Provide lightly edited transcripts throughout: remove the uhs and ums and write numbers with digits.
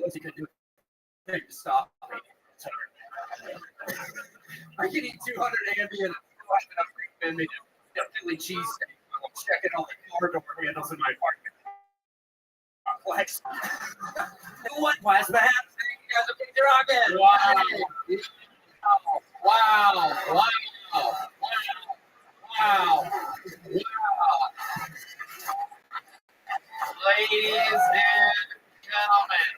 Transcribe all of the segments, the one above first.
realized he couldn't do it. They just stopped me. I can eat 200 Ambien and still have enough Philly cheesesteak. I'm checking all the car door handles in my apartment complex. What plasma hats? You guys are picking rocket. Wow. Ladies and gentlemen,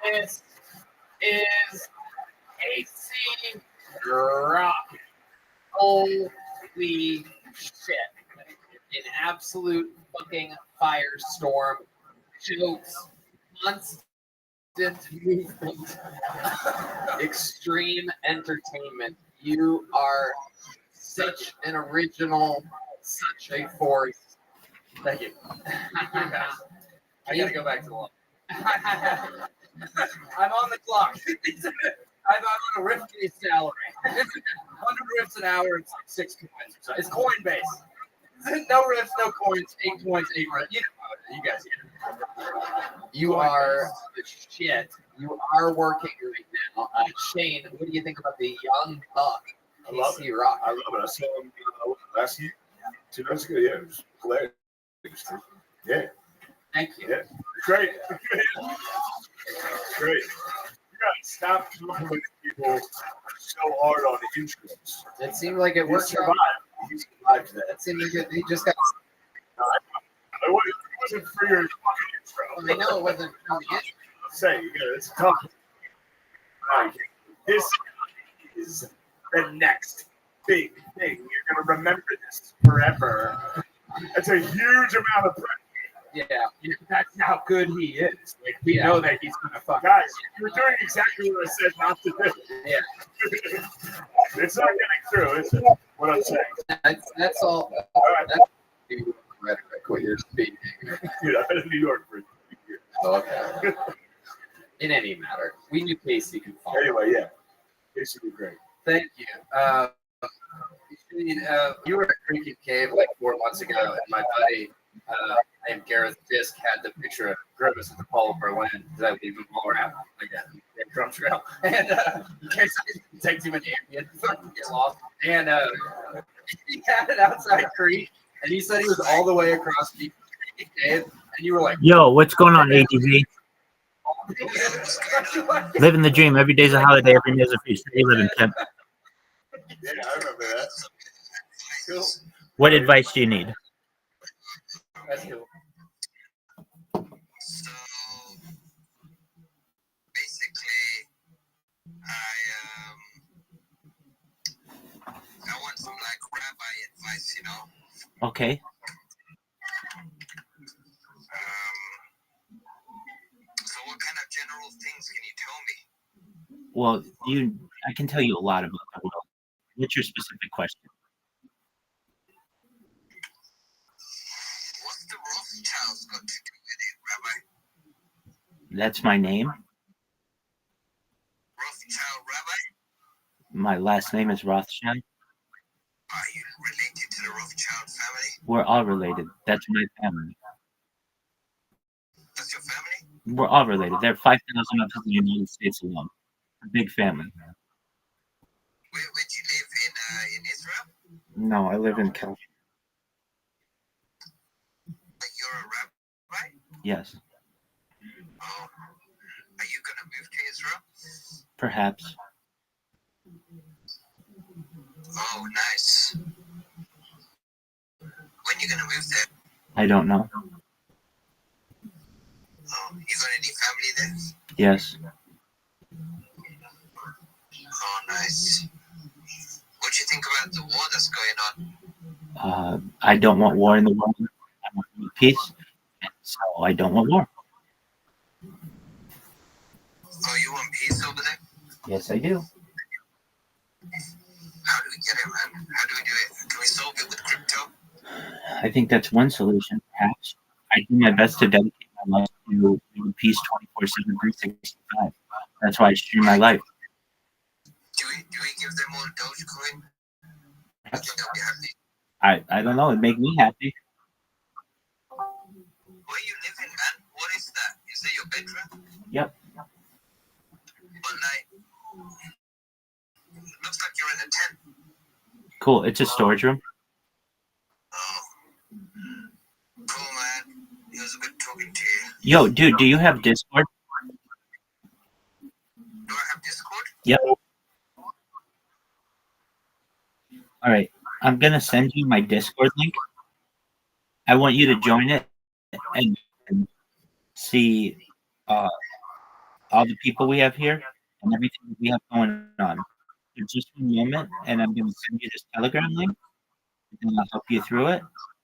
this is AC Rock. Holy shit. An absolute fucking firestorm. Jokes. Constant movement. Extreme entertainment. You are such an original, such a force. Thank you. I gotta go back to the line. I'm on the clock. I'm on a riff-based salary. 100 riffs an hour, it's like 6 coins. So it's Coinbase. No riffs, no coins, 8 coins, 8 riffs. You know, you guys get it. You are the shit. You are working right now. Shane, what do you think about the young buck? I love it. Rock? I love it. I saw him last year, 2 months ago. Yeah, it was hilarious. Yeah. Thank you. Yeah. Great. Great. You gotta stop complimenting people so hard on the instruments. It seemed like it He worked. survived. He survived that. It seemed like he just got. It wasn't for your fucking intro. I know it wasn't from the intro. Say, it's tough. This is the next big thing. You're gonna remember this forever. It's a huge amount of pressure. Yeah, that's how good he is. Like we know that he's gonna fuck. Guys, you're doing exactly what I said not to do. Yeah. It's not getting through, is it? What I'm saying. That's all. That's rhetoric. What you're speaking. Dude, I've been in New York for 2 years. Oh, okay. In any matter, we knew Casey could fall. Anyway, yeah. Casey would be great. Thank you. You were at Cricket Cave like 4 months ago, and my buddy named Gareth Fisk had the picture of Grimace at the Polo Berlin that we would all around again in drum trail. And in case I didn't take too many Ambien, fucking get lost. And he had it outside Creek, and he said he was all the way across Cricket Cave, and you were like, Yo, what's going on, ATV? Living the dream. Every day's a holiday. Every day's a feast. You live in Kent. Yeah, I remember that. cool. What advice do you need? That's cool. So basically, I want some like rabbi advice, you know. Okay. So what kind of general things can you tell me? Well, I can tell you a lot about the world. What's your specific question? What's the Rothschilds got to do with it, Rabbi? That's my name. Rothschild Rabbi? My last name is Rothschild. Are you related to the Rothschild family? We're all related. That's my family. That's your family? We're all related. There are 5,000 of us in the United States alone. A big family. Where do you live in Israel? No, I live in California. But you're a rabbi? Yes, Oh. Are you gonna move to Israel? perhaps. Oh, nice. When you gonna move there? I don't know. Oh, you got any family there? Yes. Oh, nice. What do you think about the war that's going on? I don't want war in the world. I want peace. And so I don't want war. Oh, you want peace over there? Yes, I do. How do we get it, man? How do we do it? Can we solve it with crypto? I think that's one solution, perhaps. I do my best to dedicate my life to peace 24/7, 365. That's why I stream my life. Do we give them all Dogecoin? I think they'll be happy. I don't know. It'd make me happy. Where you living, man? What is that? Is that your bedroom? Yep. Looks like you're in a tent. Cool. It's a storage room. Oh, cool, man. It was good talking to you. Yo, dude, do you have Discord? Do I have Discord? Yep. All right. I'm going to send you my Discord link. I want you to join it and see all the people we have here and everything that we have going on. So just one moment, and I'm going to send you this Telegram link, and I'll help you through it.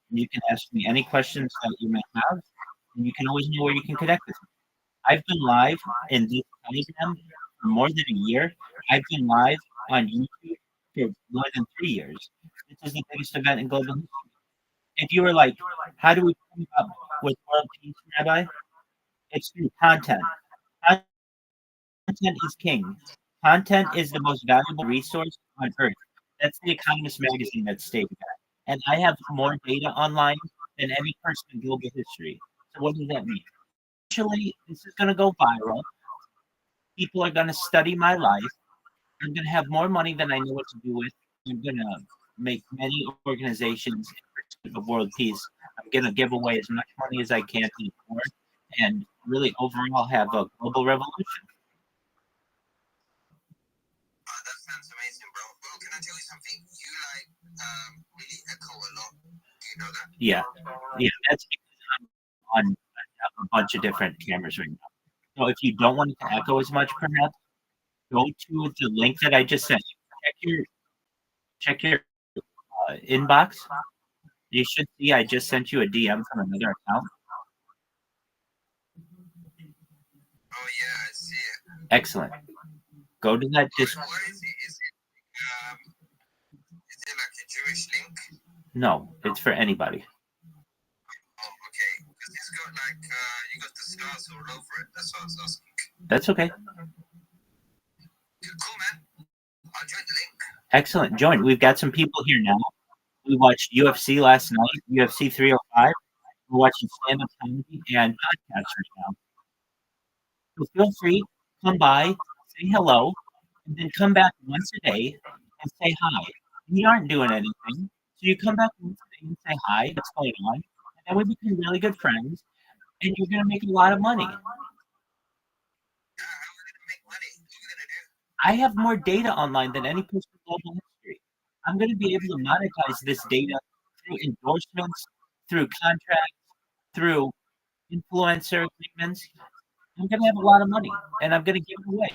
And you can ask me any questions that you might have, and you can always know where you can connect with me. I've been live in this Telegram for more than a year. I've been live on YouTube for more than 3 years. This is the biggest event in global history. If you were like, how do we come up with world peace, Rabbi? It's through content. Content is king. Content is the most valuable resource on earth. That's the Economist magazine that stated that. And I have more data online than any person in global history. So what does that mean? Eventually, this is going to go viral. People are going to study my life. I'm going to have more money than I know what to do with. I'm going to make many organizations in pursuit of world peace. I'm going to give away as much money as I can to the poor and really overall have a global revolution. That sounds amazing, bro. Bro, can I tell you something? You really echo a lot. Do you know that? Yeah, that's because I'm on a bunch of different cameras right now. So if you don't want it to echo as much, perhaps go to the link that I just sent you. Check your inbox. You should see I just sent you a DM from another account. Oh yeah, I see it. Excellent. Go to that Discord. What is it? Is it like a Jewish link? No, it's for anybody. Oh, okay. Because it's got like you got the stars all over it. That's what I was asking. That's okay. Cool, man. I'll join the link. Excellent. Join. We've got some people here now. We watched UFC last night, UFC 305. We're watching stand-up comedy and podcasts right now. So feel free, come by, say hello, and then come back once a day and say hi. And you aren't doing anything, so you come back once a day and say hi, what's going on, and then we become really good friends, and you're going to make a lot of money. How are we gonna make money? What are we gonna do? I have more data online than any person in global history. I'm going to be able to monetize this data through endorsements, through contracts, through influencer agreements. I'm going to have a lot of money, and I'm going to give it away.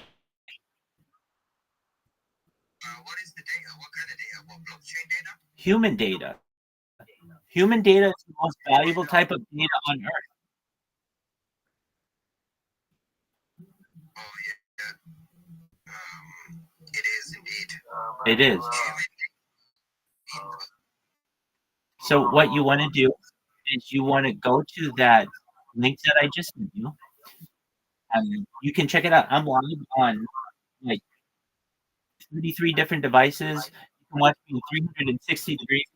What is the data? What kind of data? What blockchain data? Human data. Human data is the most valuable type of data on earth. Oh yeah. It is indeed. It is. So what you want to do is you want to go to that link that I just sent you. You can check it out. I'm live on like 33 different devices. You can watch me in 360 degrees.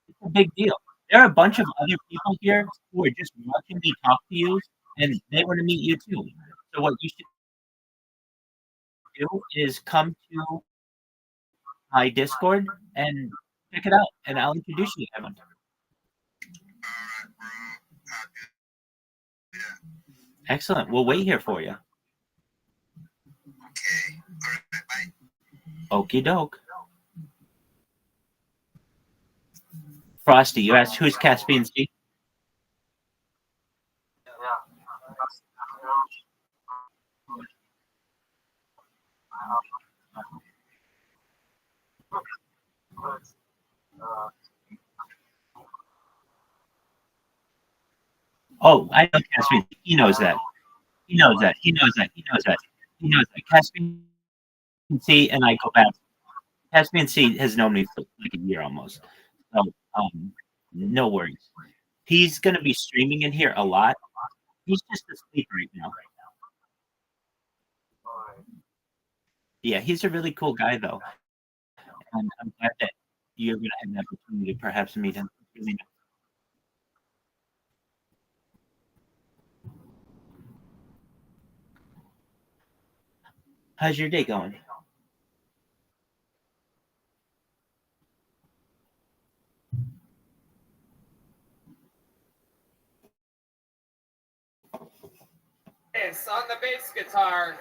It's a big deal. There are a bunch of other people here who are just watching me talk to you, and they want to meet you too. So what you should do is come to my Discord and check it out, and I'll introduce you to everyone. Alright, bro. I'll do that. Excellent. We'll wait here for you. Okay. Alright, bye. Okie doke. Frosty, you asked who's Caspian Sea? Oh, I know Caspian. He knows that. He knows that. He knows that. He knows that. He knows that. Caspian Sea and I go back. Caspian Sea has known me for like a year almost. So no worries. He's gonna be streaming in here a lot. He's just asleep right now. Yeah, he's a really cool guy though. And I'm glad that you're gonna have an opportunity to perhaps meet him. It's really nice. How's your day going? bass guitar,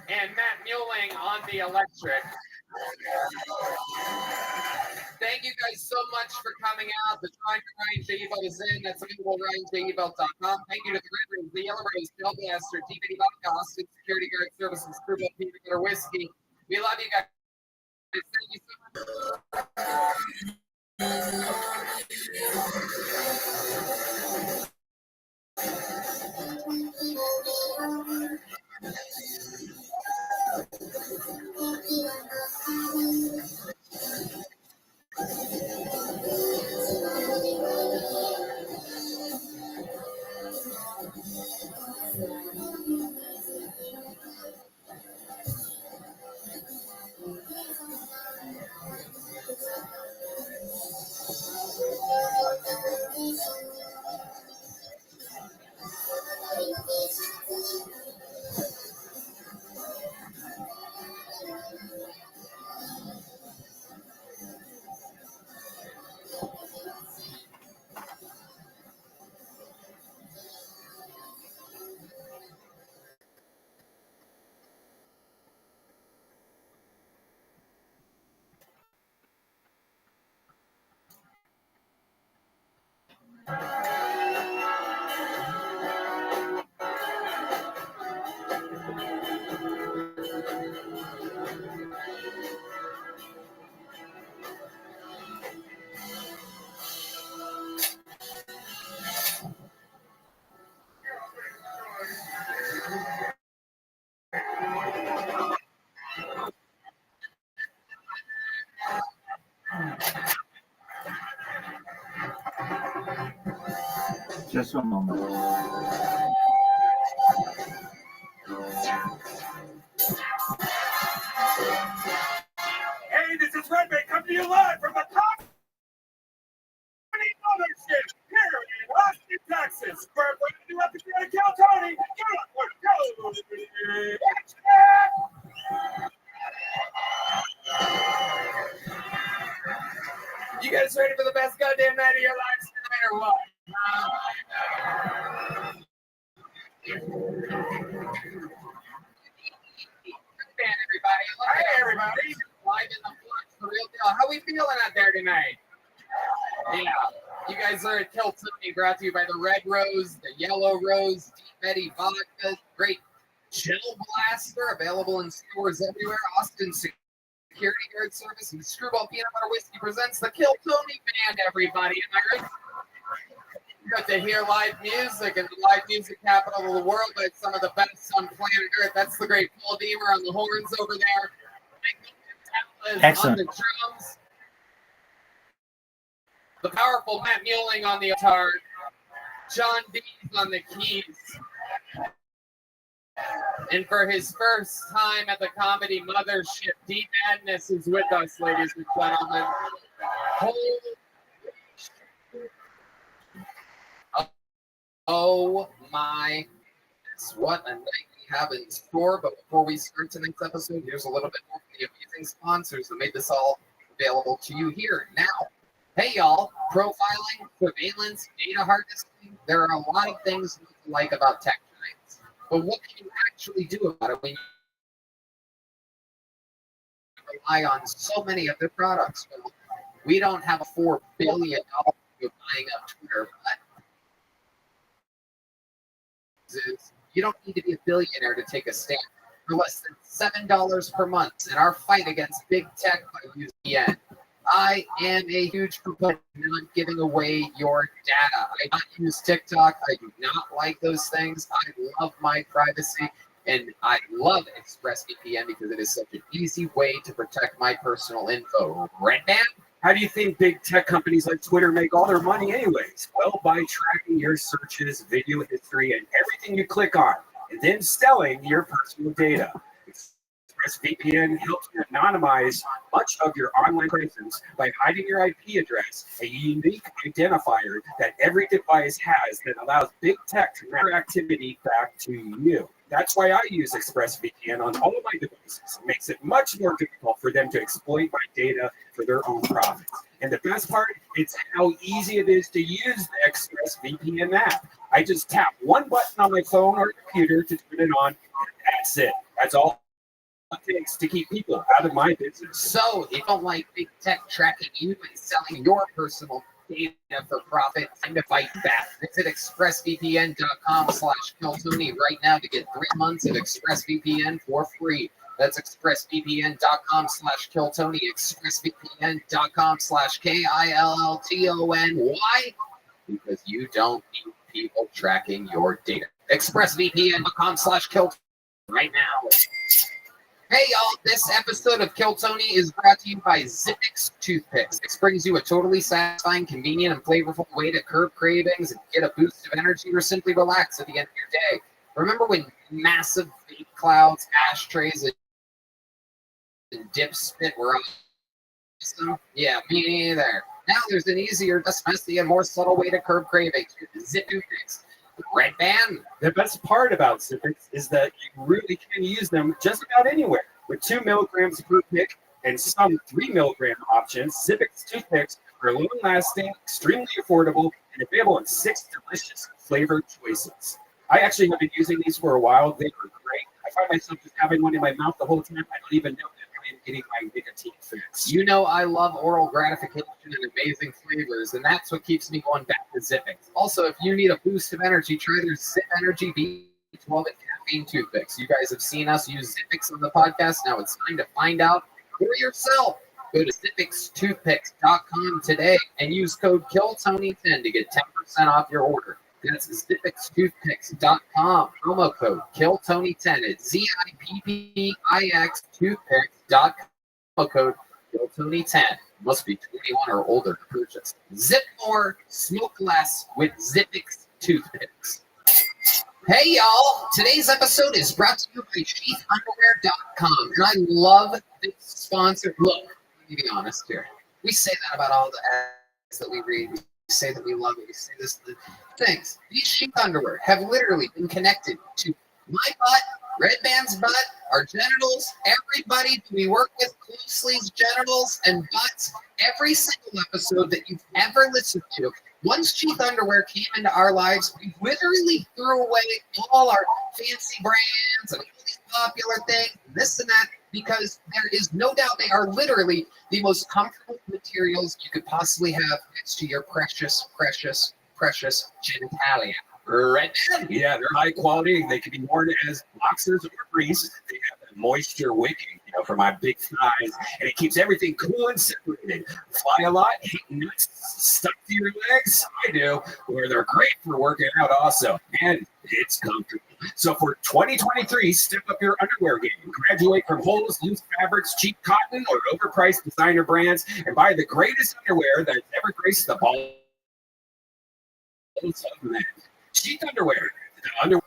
and Matt Muelling on the electric. Thank you guys so much for coming out. The Trying to Ryan J Evil is in. That's available at RyanJEvil.com. Thank you to the Red Rose, the Yellow Rose, Bell Blaster, DVD Vodka, Austin Security Guard Services, Screwball Peanut Butter Whiskey. We love you guys. Thank you so much. Just one moment. Hey, this is Red Bay coming to you live from the Company Mothership here in Austin, Texas. For a brand new episode of Kill Tony, You guys ready for the best goddamn night of your lives tonight or what? Everybody. Hey, everybody. Live in the flesh, the real deal. How we feeling out there tonight? Yeah. You guys are at Kill Tony, brought to you by the Red Rose, the Yellow Rose, Deep Eddy Vodka, great Chill Blaster, available in stores everywhere. Austin Security Guard Service and Screwball Peanut Butter Whiskey presents the Kill Tony Band, everybody. Am I right? Good to hear live music in the live music capital of the world by some of the best on planet Earth. That's the great Paul Deemer on the horns over there. Excellent. On the drums. The powerful Matt Muelling on the guitar. John Dees on the keys. And for his first time at the Comedy Mothership, D Madness is with us, ladies and gentlemen. Holy oh my goodness, what a night we have in store. But before we start tonight's episode, here's a little bit more from the amazing sponsors that made this all available to you here now. Hey y'all, profiling, surveillance, data harvesting, there are a lot of things to like about tech giants. But what can you actually do about it when you rely on so many of their products? Well, we don't have a $4 billion buying up Twitter, but you don't need to be a billionaire to take a stand. For less than $7 per month in our fight against big tech by using VPN. I am a huge proponent of not giving away your data. I do not use TikTok. I do not like those things. I love my privacy, and I love ExpressVPN because it is such an easy way to protect my personal info. Redman? How do you think big tech companies like Twitter make all their money anyways? Well, by tracking your searches, video history, and everything you click on, and then selling your personal data. ExpressVPN helps you anonymize much of your online presence by hiding your IP address, a unique identifier that every device has that allows big tech to map activity back to you. That's why I use ExpressVPN on all of my devices. It makes it much more difficult for them to exploit my data for their own profits. And the best part, it's how easy it is to use the ExpressVPN app. I just tap one button on my phone or computer to turn it on, and that's it. That's all it takes to keep people out of my business. So, if you don't like big tech tracking you and selling your personal data for profit, time to fight back. Visit expressvpn.com/KillTony right now to get 3 months of ExpressVPN for free. That's expressvpn.com/KillTony, expressvpn.com/KILLTON. Why? Because you don't need people tracking your data. expressvpn.com/KillTony right now. Hey y'all, this episode of Kill Tony is brought to you by Zippix Toothpicks. Zippix brings you a totally satisfying, convenient, and flavorful way to curb cravings and get a boost of energy or simply relax at the end of your day. Remember when massive vape clouds, ashtrays, and dip spit were awesome? Yeah, me neither. Now there's an easier, less messy, and more subtle way to curb cravings with Zip Toothpicks. Red Band. The best part about Zippix is that you really can use them just about anywhere. With 2 milligrams per pick and some 3 milligram options, Zippix toothpicks are long-lasting, extremely affordable, and available in 6 delicious flavor choices. I actually have been using these for a while. They are great. I find myself just having one in my mouth the whole time. I don't even know that I'm getting my nicotine fix. You know I love oral gratification and amazing flavors, and that's what keeps me going back to Zippix. Also, if you need a boost of energy, try their Zip Energy B12 and caffeine toothpicks. You guys have seen us use Zippix on the podcast. Now it's time to find out for yourself. Go to zippixtoothpicks.com today and use code KILLTONY10 to get 10% off your order. That's zippixtoothpicks.com. Promo code KILLTONY10 at ZIPPIX toothpicks.com. Promo code KILLTONY10. Must be 21 or older to purchase. Zip more, smoke less with Zippix Toothpicks. Hey y'all, today's episode is brought to you by sheathunderwear.com. And I love this sponsor. Look, let me be honest here. We say that about all the ads that we read. We say that we love it. We say this things. These sheath underwear have literally been connected to my butt, Red Band's butt, our genitals, everybody we work with closely's genitals and butts. Every single episode that you've ever listened to. Once sheath underwear came into our lives, we literally threw away all our fancy brands and all these popular things, this and that, because there is no doubt they are literally the most comfortable materials you could possibly have next to your precious, precious, precious genitalia. Red Band. Yeah, they're high quality. They can be worn as boxers or briefs. They have that moisture wicking, for my big thighs, and it keeps everything cool and separated. Fly a lot, hate nuts stuck to your legs? I do. Where they're great for working out also, and it's comfortable. So for 2023, step up your underwear game. Graduate from holes, loose fabrics, cheap cotton, or overpriced designer brands, and buy the greatest underwear that's ever graced the balls of men. Sheath underwear.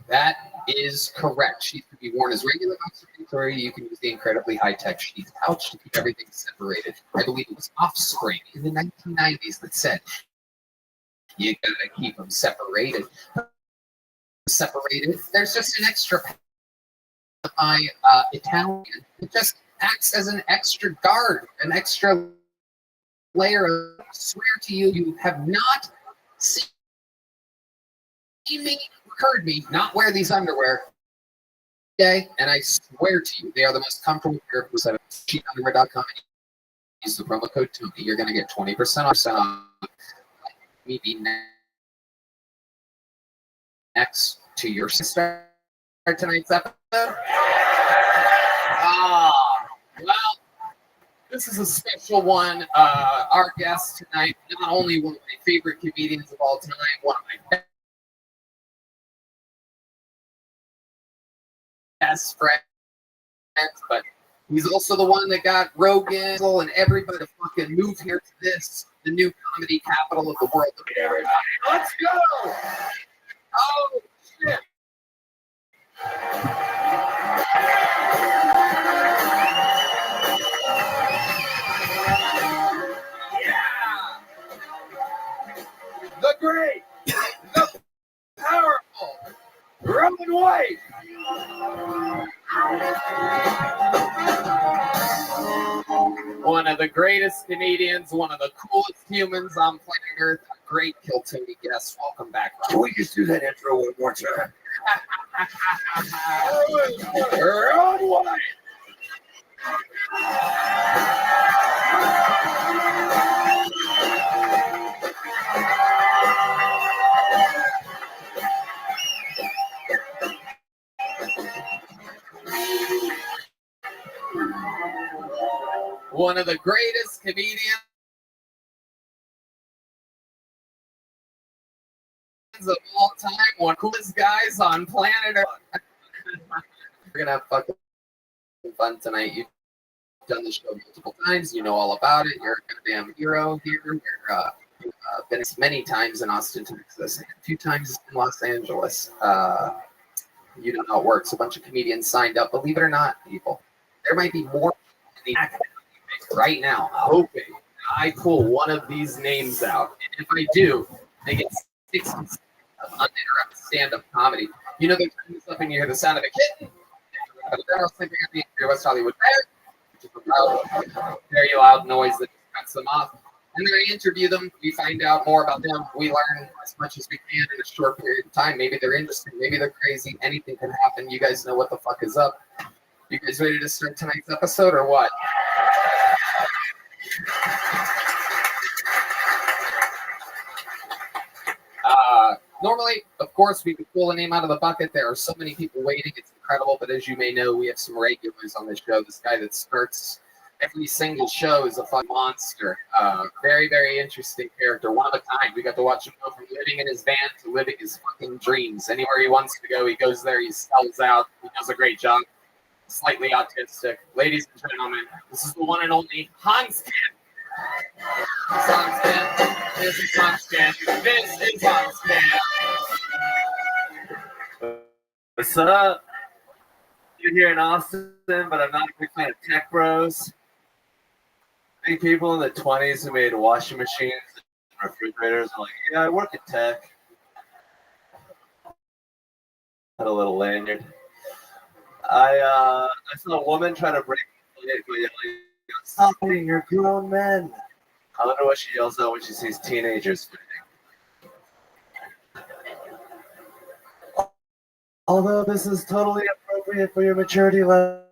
That is correct. Sheath can be worn as regular boxer briefs, or you can use the incredibly high-tech sheath pouch to keep everything separated. I believe it was Offspring in the 1990s that said, you gotta keep them separated. There's just an extra my Italian. It just acts as an extra guard, an extra layer of, I swear to you, you have not seen me, heard me not wear these underwear today, and I swear to you, they are the most comfortable pair of clothes. Sheathunderwear.com. Use the promo code Tony. You're going to get 20% off. Maybe next to your sister tonight's episode. Well, this is a special one. Our guest tonight, not only one of my favorite comedians of all time, one of my best friends, but he's also the one that got Rogan and everybody to fucking move here to this, the new comedy capital of the world. Everybody, let's go! Oh, shit. Yeah! The great, the powerful, Roman White. One one of the greatest comedians, one of the coolest humans on planet Earth, a great Kill Tony guest. Welcome back. Can we just do that intro one more time? Ron White. One of the greatest comedians of all time, one of the coolest guys on planet Earth. We're gonna have fucking fun tonight. You've done the show multiple times. You know all about it. You're a goddamn hero here. You've been many times in Austin, Texas, and a few times in Los Angeles. You don't know how it works. A bunch of comedians signed up. Believe it or not, people, there might be more in the right now, hoping I pull one of these names out. And if I do, they get 60 seconds of uninterrupted stand-up comedy. You know, they turn this up and you hear the sound of a kitten. I was thinking at the West Hollywood Fair, which is a loud, very loud noise that cuts them off. And then I interview them. We find out more about them. We learn as much as we can in a short period of time. Maybe they're interesting. Maybe they're crazy. Anything can happen. You guys know what the fuck is up. You guys ready to start tonight's episode or what? Normally, of course, we could pull a name out of the bucket. There are so many people waiting. It's incredible. But as you may know, we have some regulars on this show. This guy that starts every single show is a fun monster. Very, very interesting character. One of a kind. We got to watch him go from living in his van to living his fucking dreams. Anywhere he wants to go, he goes there. He sells out. He does a great job. Slightly autistic. Ladies and gentlemen, this is the one and only Hans Kent. Hans Kent. This is Hans Kent. This is Hans Kent. What's up? You're here in Austin, but I'm not a big fan of tech bros. I think people in the 20s who made washing machines and refrigerators are like, yeah, I work at tech. Had a little lanyard. I saw a woman try to break the plate by yelling, "Stop it, you're grown men." I wonder what she yells out when she sees teenagers fighting. Although this is totally appropriate for your maturity level.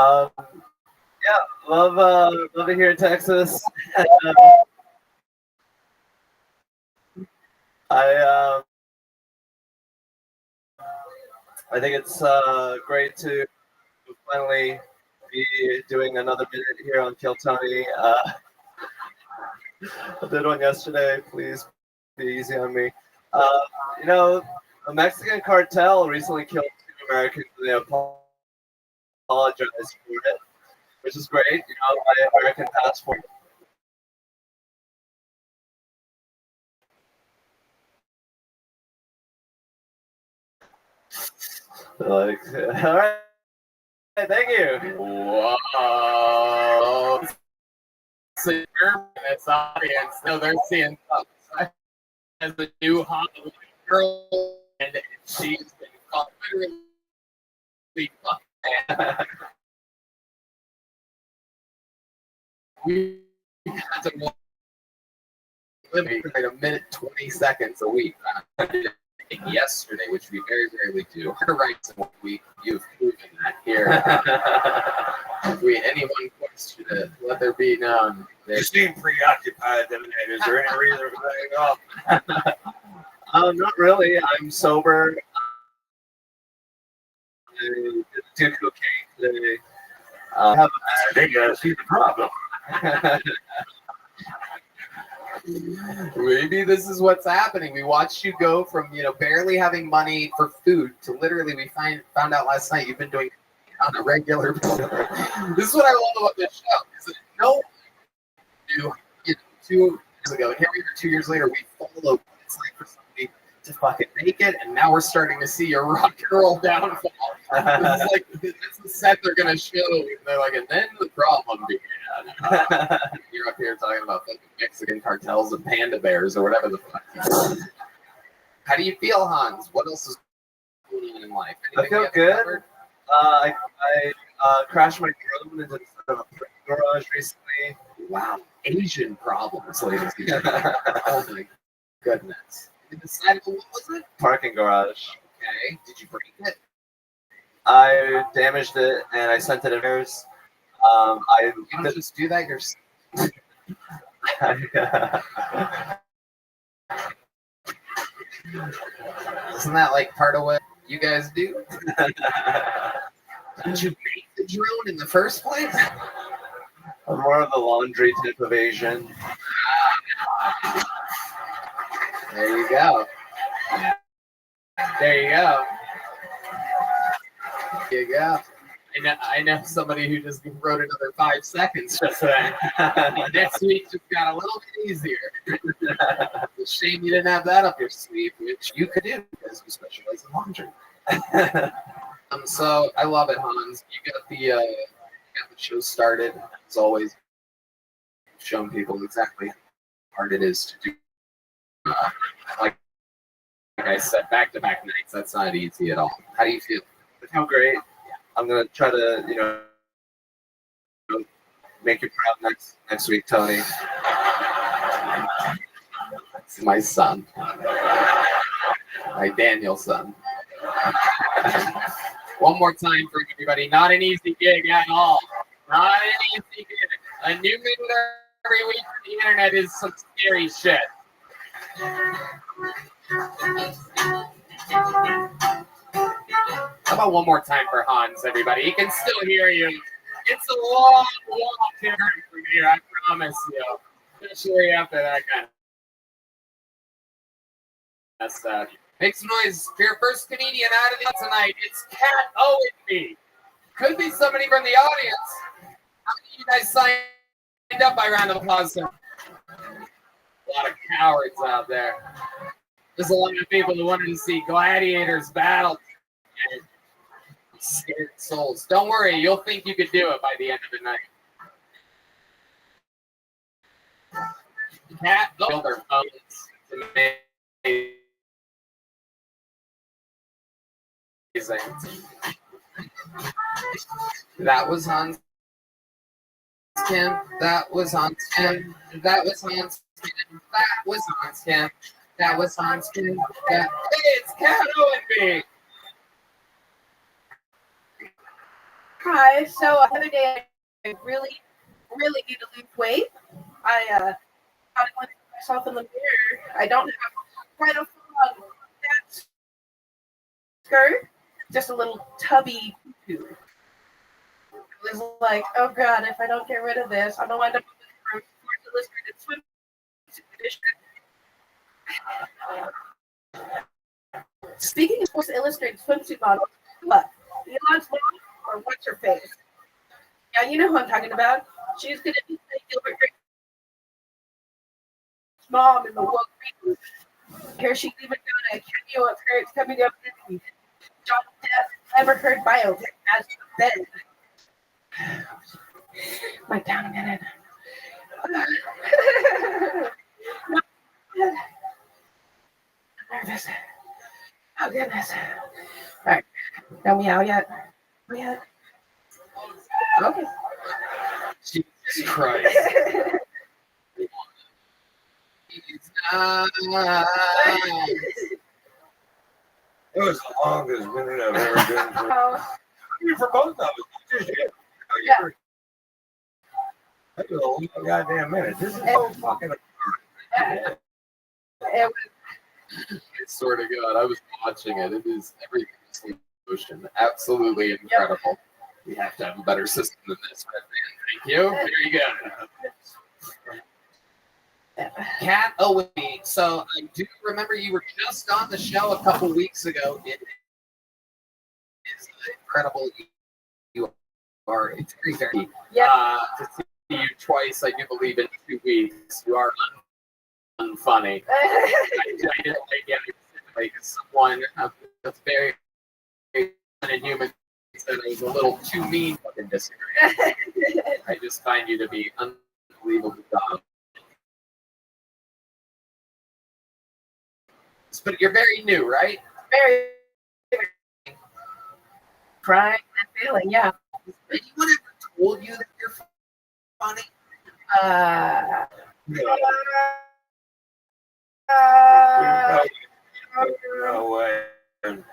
Yeah, love it here in Texas. I think it's great to finally be doing another minute here on Kill Tony. I did one yesterday. Please be easy on me. You know, a Mexican cartel recently killed 2 Americans and they apologized for it, which is great. You know, my American passport. Like, all right, thank you. Whoa. So in this audience, no, they're seeing stuff. As the new Hollywood girl, and she's been caught literally fucked. We had to watch like a minute 20 seconds a week. Yesterday, which we very rarely do. Right, in 1 week, you've proven that here. If anyone question it, let there be known. You seem preoccupied the minute. Is there any reason for that? Not really. I'm sober. I did cocaine today. I think I see the problem. Maybe this is what's happening. We watched you go from, barely having money for food to literally we found out last night you've been doing on a regular basis. This is what I love about this show. Is that no one knew 2 years ago, and here we are 2 years later, we follow what it's like for somebody to fucking make it, and now we're starting to see your rock and roll downfall. This is like that's the set they're gonna show. They're like, and then the problem began. You're up here talking about fucking Mexican cartels and panda bears or whatever the fuck. How do you feel, Hans? What else is going on in life? I feel good. I crashed my drone into the side of a garage recently. Wow, Asian problems, ladies and gentlemen. Oh my goodness. You decided, what was it? Parking garage. Okay, did you break it? I damaged it and I sent it in errors. I You don't just do that yourself. Isn't that like part of what you guys do? Did you make the drone in the first place? I'm more of a laundry type of Asian. There you go. There you go. There you go. I know somebody who just wrote another 5 seconds just for that. Next week just got a little bit easier. It's a shame you didn't have that up your sleeve, which you could do because you specialize in laundry. So I love it, Hans. You got the show started. As always, showing people exactly how hard it is to do. Like I said, back-to-back nights. That's not easy at all. How do you feel? I feel great. I'm gonna try to, make you proud next week, Tony. It's my son, my Daniel son. One more time for everybody. Not an easy gig at all. Not an easy gig. A new minute every week on the internet is some scary shit. How about one more time for Hans, everybody? He can still hear you. It's a long walk here from here, I promise you. Especially after that kind of stuff. Make some noise for your first comedian out of the tonight. It's Cat Owenby. Could be somebody from the audience. How many of you guys signed up by round of applause? A lot of cowards out there. There's a lot of people who wanted to see gladiators battle. And scared souls. Don't worry, you'll think you could do it by the end of the night. Cat build their phones. It's amazing. That was Hans Kim. That was Hans Kim. That was Hans Kim. That was Hans Kim. That was Hans Kim. Hey, it's Cat Owenby. Hi. So the other day, I really need to lose weight. I got to look at myself in the mirror. I don't have quite a full-on fat skirt, just a little tubby tutu. I was like, oh God, if I don't get rid of this, I'm gonna wind up with Sports Illustrated swimsuit edition. Speaking of Sports Illustrated swimsuit models, what? Elon's mom or what's her face? Yeah, you know who I'm talking about. She's gonna be like Gilbert Grape's mom in the woke reboot. Here she's even got a cameo of her coming up in the John Death Never Heard biopic as the bed. Wait down a minute. I'm nervous. Oh goodness. All right. No meow yet. Yet. Okay. Jesus Christ. It was the longest minute I've ever been through. I mean, for both of us. Just you. Yeah. That was a long goddamn minute. This is so fucking. It was, I swear to God, I was watching it. It is everything is slow motion. Absolutely incredible. We have to have a better system than this, man. Thank you. There you go. Cat Owenby. So I do remember you were just on the show a couple weeks ago. It is incredible. You are. It's very. yeah. To see you twice, I do believe in 2 weeks. You are unfunny. I didn't like someone that's very inhuman said I was a little too mean. Fucking disagree. I just find you to be unbelievably dumb. But you're very new, right? very crying and failing, yeah. You whatever told you that you're funny? No way. Thing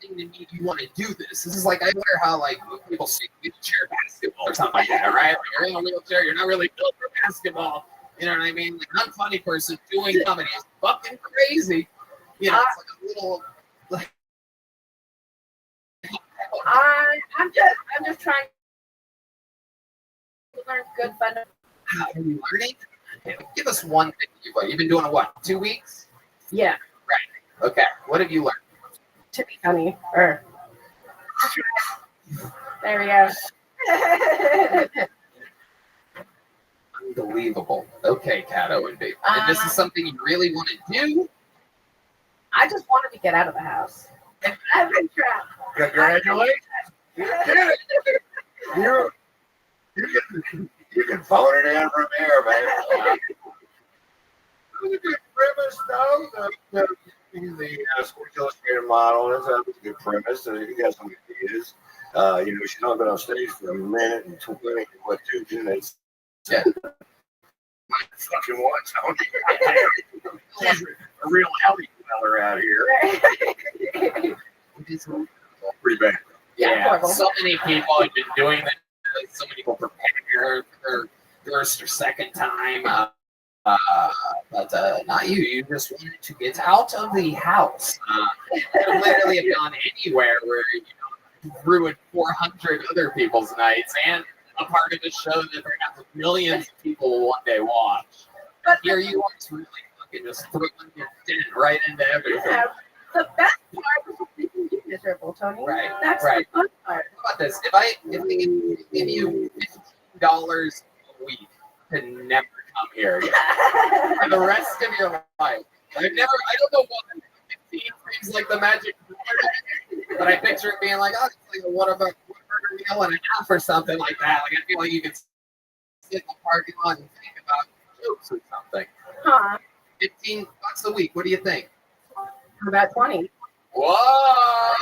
to me, you want to do this. This is like, I wonder how like people see wheelchair basketball or something like that, right? Like, you're in a wheelchair, you're not really built for basketball. You know what I mean? Like, an unfunny person doing comedy is fucking crazy. You know, it's like a little. Like, I'm just trying to learn good fun. how are you learning? Give us one thing you've been doing. What, 2 weeks? Yeah, Okay. What have you learned? to be funny. Or there we go. Unbelievable. Okay, Cato and Big. And this is something you really want to do? I just wanted to get out of the house. And I've been trapped. Congratulations. You did it. You can phone it in from here, man. That was a good premise, though. The Sports Illustrated model. That's a good premise. You got some ideas. She's only been on stage for a minute and 2 minutes. Yeah. Fucking what, Tony? She's a real alley feller out here. Pretty bad. Yeah, so many people have been doing that. So many people prepare for their first or second time. But not you. You just wanted to get out of the house. You could literally have gone anywhere where you ruined 400 other people's nights and a part of the show that perhaps millions of people will one day watch. But here you are, to really fucking just throwing your dent right into everything. Yeah, the best part was making you miserable, Tony. Right. That's right. the fun part. How about this? If I give you $15 a week to never come here again for the rest of your life, I don't know what 15 seems like the magic number, but I picture it being like, oh, it's like a one burger meal and a half or something like that. Like, I feel like you could sit in the parking lot and think about jokes or something. Huh. $15 a week. What do you think? How about 20? Whoa!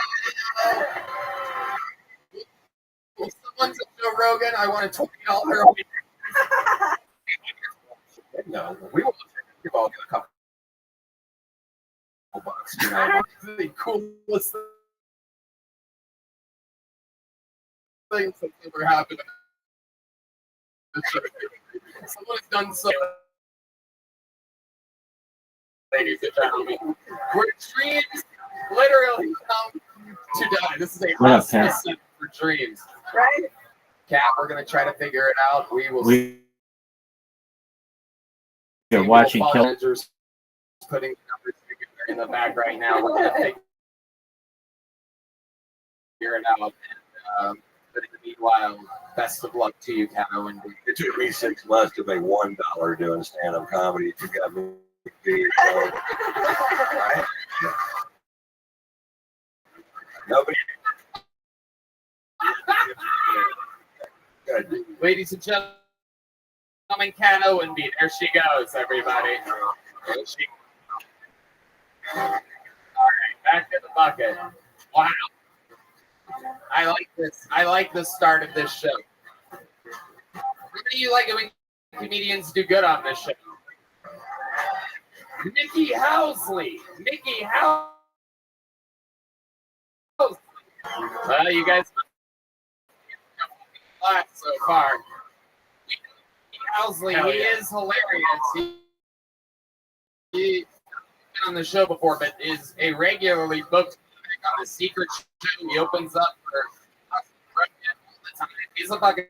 Well, someone said Joe Rogan, I want a $20 a week. No, we will all get a couple bucks. You know, the coolest things that's ever happened. Someone has done so. Ladies and gentlemen, where dreams literally come to die. This is a hospice for dreams. Right? Cat, we're going to try to figure it out. We will. You're watching Kill. Managers putting the numbers together in the back right now. We're going to figure it out. And, but in the meanwhile, best of luck to you, Cato. And It took me 6 months to make $1 doing stand-up comedy. You got me. Right? Nobody. Ladies and gentlemen, Cato and B. There she goes, everybody. There she. All right, back to the bucket. Wow. I like this. I like the start of this show. What do you like when comedians do good on this show? Mickey Housley. Mickey Housley. Well, you guys laugh so far. Mickey Housley, he is hilarious. He's been on the show before, but is a regularly booked on the secret show. He opens up for all the time. He's a fucking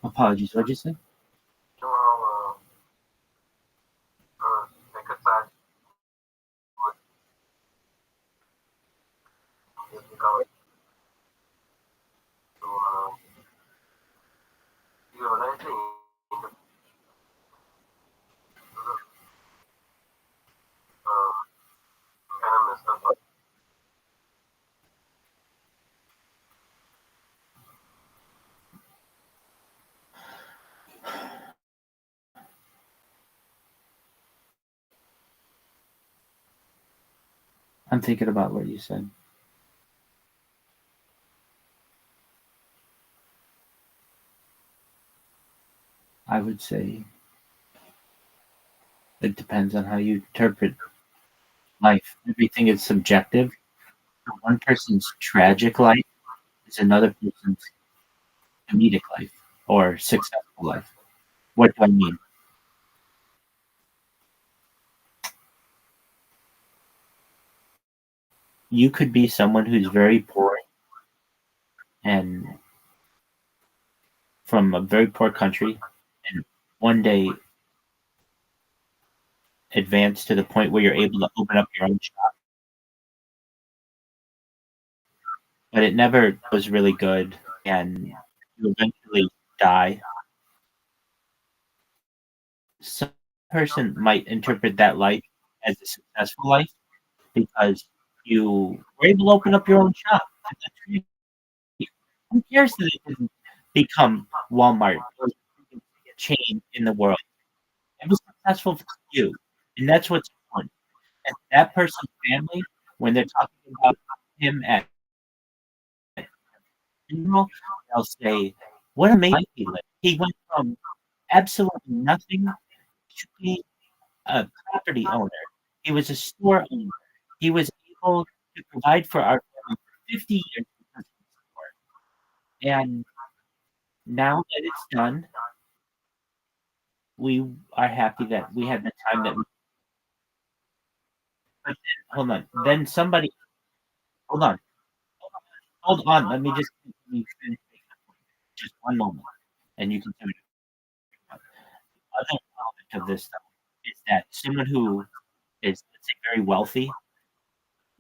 Apologies, what'd you say? I'm thinking about what you said. I would say it depends on how you interpret life. Everything is subjective. One person's tragic life is another person's comedic life or successful life. What do I mean? You could be someone who's very poor and from a very poor country and one day advance to the point where you're able to open up your own shop. But it never was really good and you eventually die. Some person might interpret that life as a successful life because you were able to open up your own shop. And that's really, who cares that it didn't become Walmart or the biggest chain in the world? It was successful for you, and that's what's important. And that person's family, when they're talking about him at funeral, they'll say, "What amazing life he lived! He went from absolutely nothing to be a property owner. He was a store owner. He was able to provide for our family for 50 years because of the store. And now that it's done, we are happy that we had the time that we. But then, hold on. Then somebody, hold on, hold on. Let me finish just one moment, and you can tell me. The other element of this stuff is that someone who is, let's say, very wealthy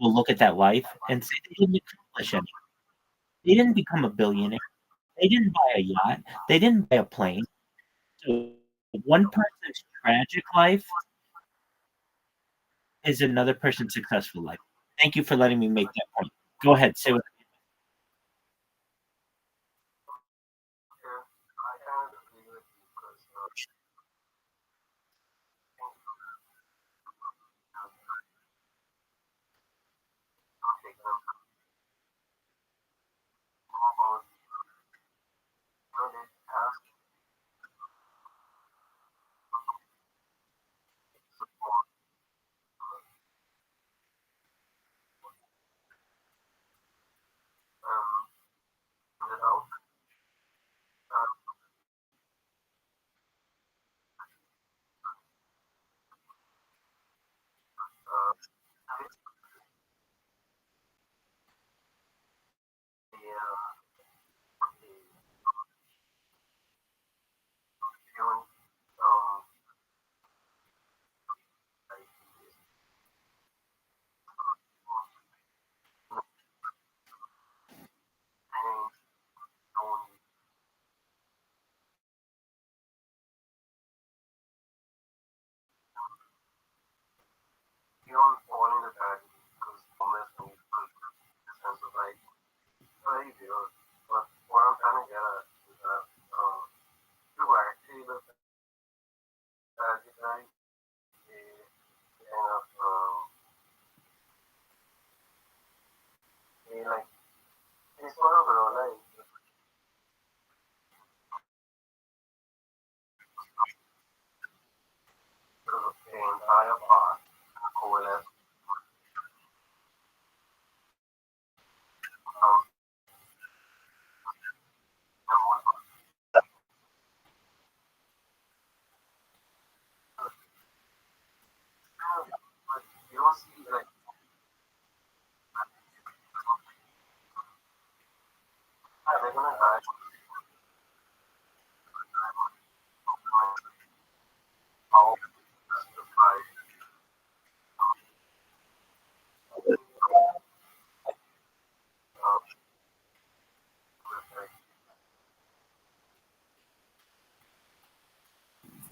will look at that life and say they didn't accomplish anything. They didn't become a billionaire. They didn't buy a yacht. They didn't buy a plane. So one person's tragic life is another person's successful life. Thank you for letting me make that point. Go ahead, say what.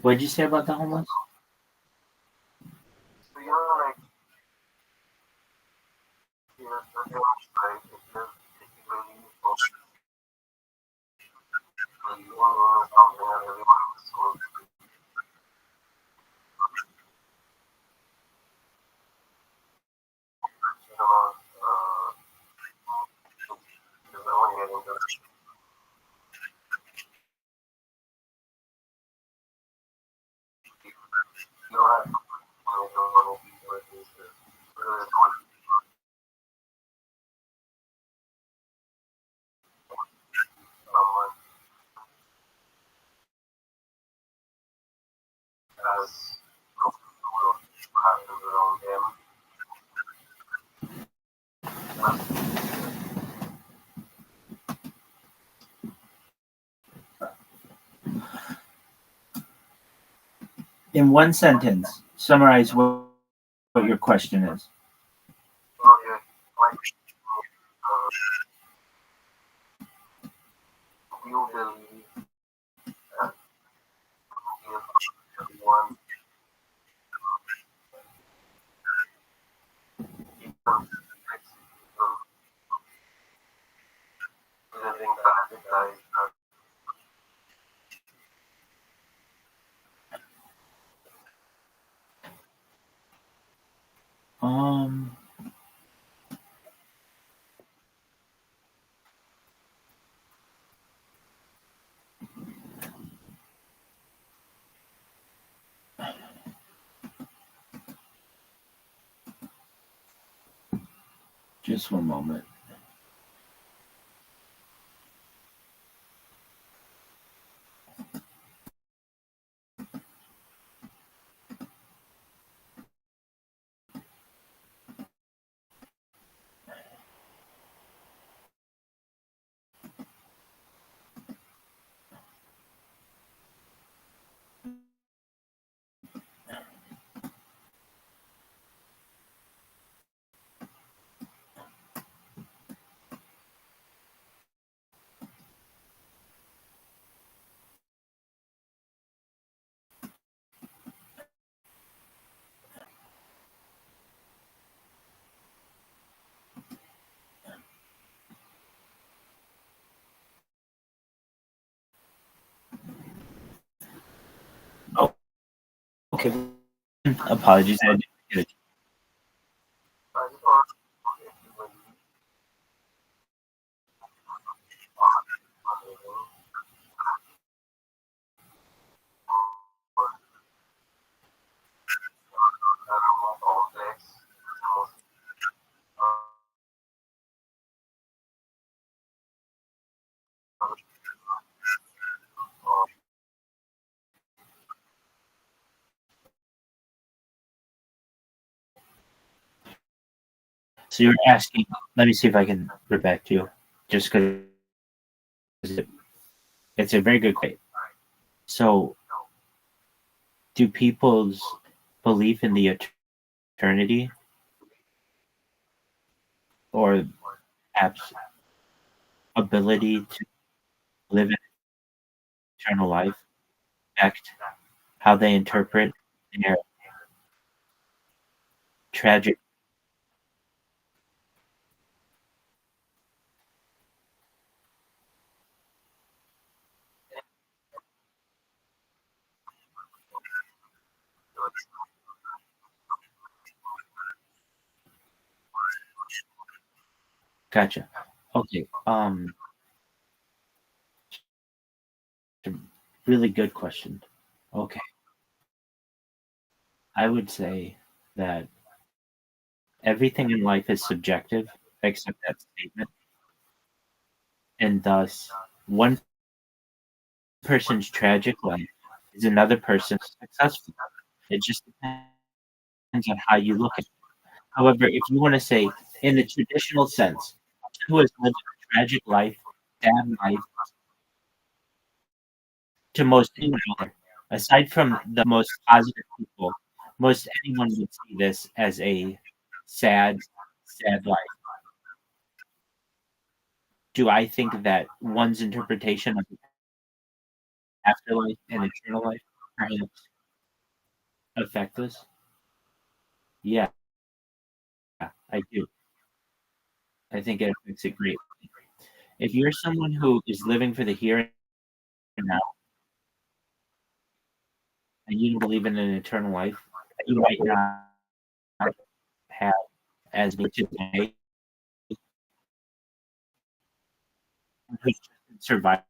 What did you say about the homeless? In one sentence, summarize what your question is. Um, just one moment. Oh, okay. Apologies. I didn't get it. So you're asking. Let me see if I can get back to you, just because it's a very good question. So, do people's belief in the eternity, or perhaps ability to live an eternal life, affect how they interpret their tragic? Gotcha. Okay. Really good question. Okay. I would say that everything in life is subjective except that statement, and thus one person's tragic life is another person's successful. It just depends on how you look at it. However, if you want to say in the traditional sense, who has lived a tragic life, sad life, to most anyone out there, aside from the most positive people, most anyone would see this as a sad, sad life. Do I think that one's interpretation of afterlife and eternal life perhaps affect this? Yeah, I do. I think it affects it greatly. If you're someone who is living for the here and now, and you don't believe in an eternal life, you might not have as much today who's survived.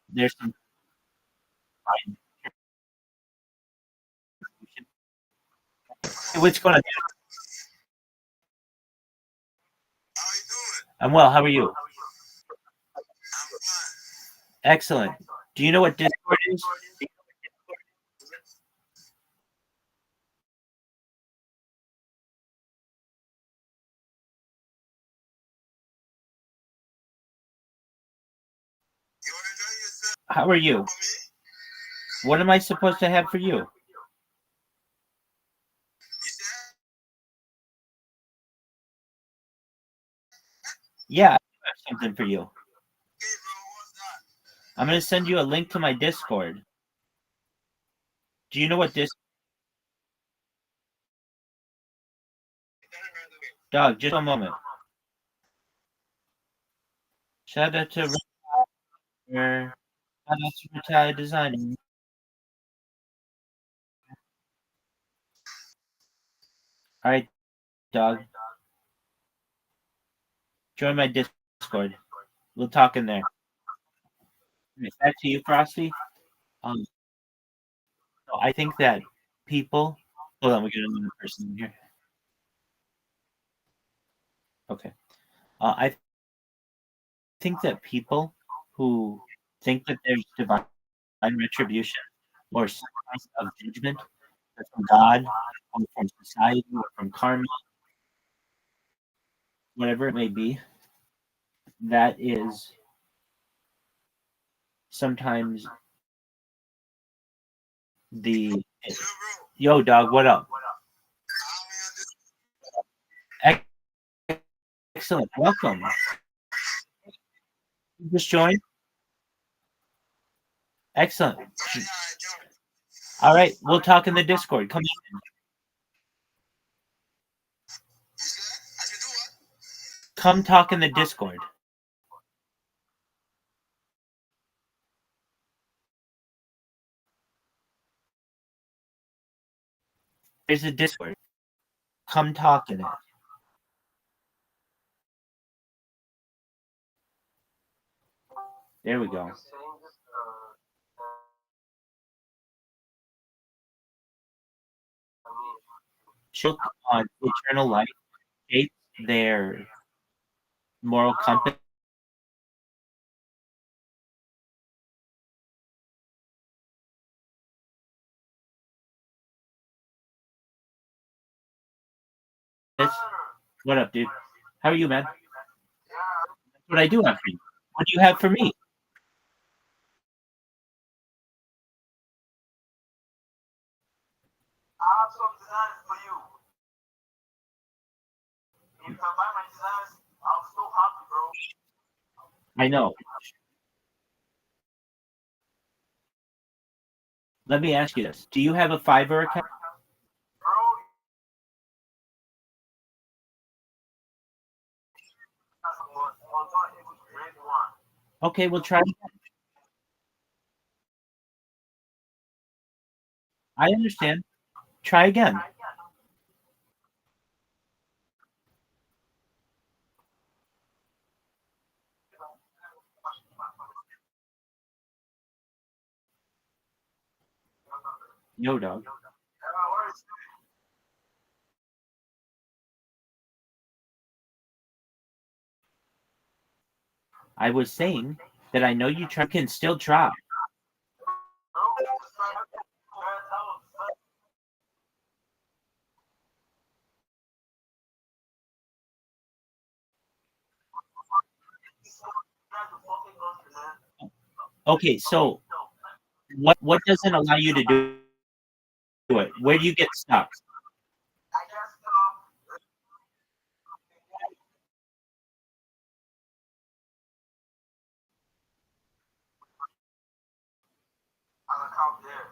There's some Hey, what's going on? How you doing? I'm well. How are you? I'm fine. Excellent. Do you know what Discord is? You enjoying yourself How are you? for me? What am I supposed to have for you? You said? Yeah, I have something for you. Hey, bro, what's that? I'm going to send you a link to my Discord. Do you know what Dog, just a moment. Shout out to Shout out to Retired Designer. All right, dog. Join my Discord. We'll talk in there. Back to you, Frosty. So I think that people. Hold on, we got another person in here. Okay. I think that people who think that there's divine retribution or some kind of judgment from God or from society or from karma, whatever it may be, that is sometimes the yo dog. What up? Excellent. Welcome. You just joined. Excellent. All right, we'll talk in the Discord. Come in. Come talk in the Discord. There's a Discord. Come talk in it. There we go. Choke on eternal life shapes their moral compass. What up, dude? How are you, man? That's what I do have for you. What do you have for me? I have some designs for you. If you can buy my designs, I'm so happy, bro. I know. Let me ask you this. Do you have a Fiverr account? Bro, not able to create one. Okay, we'll try. I understand. Try again. Yo, dog. I was saying that I know you can still try. Okay, so what doesn't allow you to do it? Where do you get stuck? I guess an account there.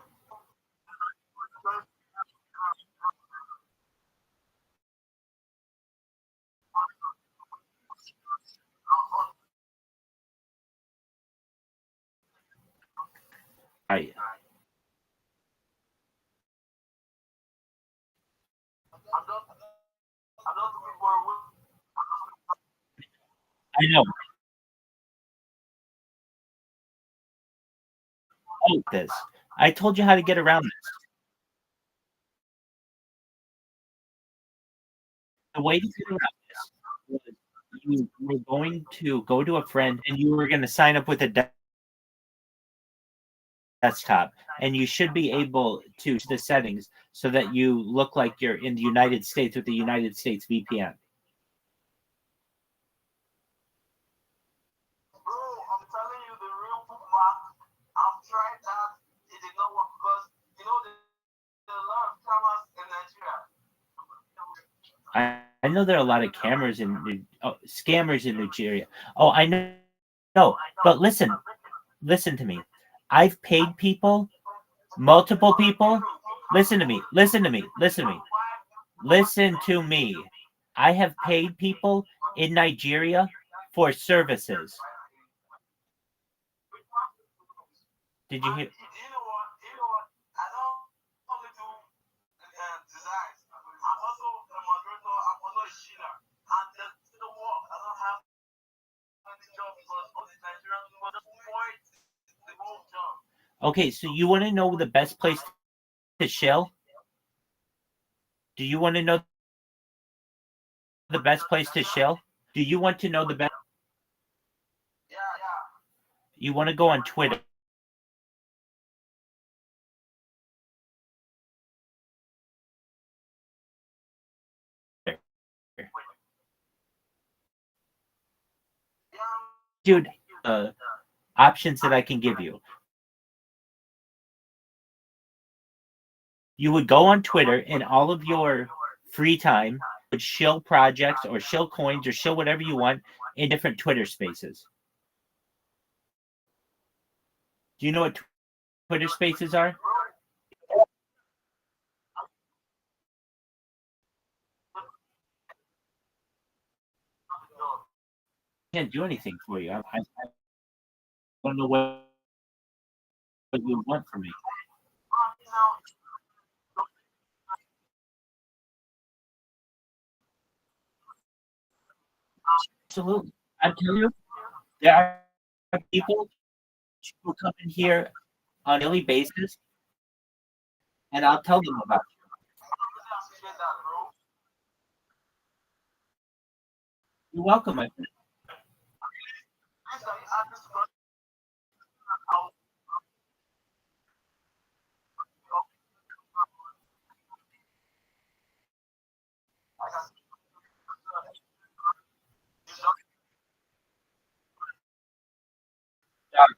Right. I'm not looking for a win. I know. Oh, this. I told you how to get around this. The way to get around this was you were going to go to a friend and you were going to sign up with a desktop, and you should be able to the settings so that you look like you're in the United States with the United States VPN. Bro, I'm telling you the real bookmark. I've tried that. It did not work because you know there are a lot of cameras in Nigeria. I know there are a lot of cameras in scammers in Nigeria. Oh, I know. No, but listen to me. I've paid people, multiple people. Listen to me. Listen to me. Listen to me. Listen to me. I have paid people in Nigeria for services. Did you hear? You know what? I don't only do designs. I'm also a moderator. I'm also a shiller. And the work. I don't have any job because all the Nigerians were just point the whole job. Okay, so you want to know the best place to shill? Do you want to know the best place to shill? Do you want to know the best? Yeah. You want to go on Twitter. Dude, options that I can give you. You would go on Twitter and all of your free time would shill projects or shill coins or shill whatever you want in different Twitter spaces. Do you know what Twitter spaces are? I can't do anything for you. I don't know what you want from me. Absolutely. I'm telling you, there are people who come in here on a daily basis, and I'll tell them about you. You're welcome, my friend.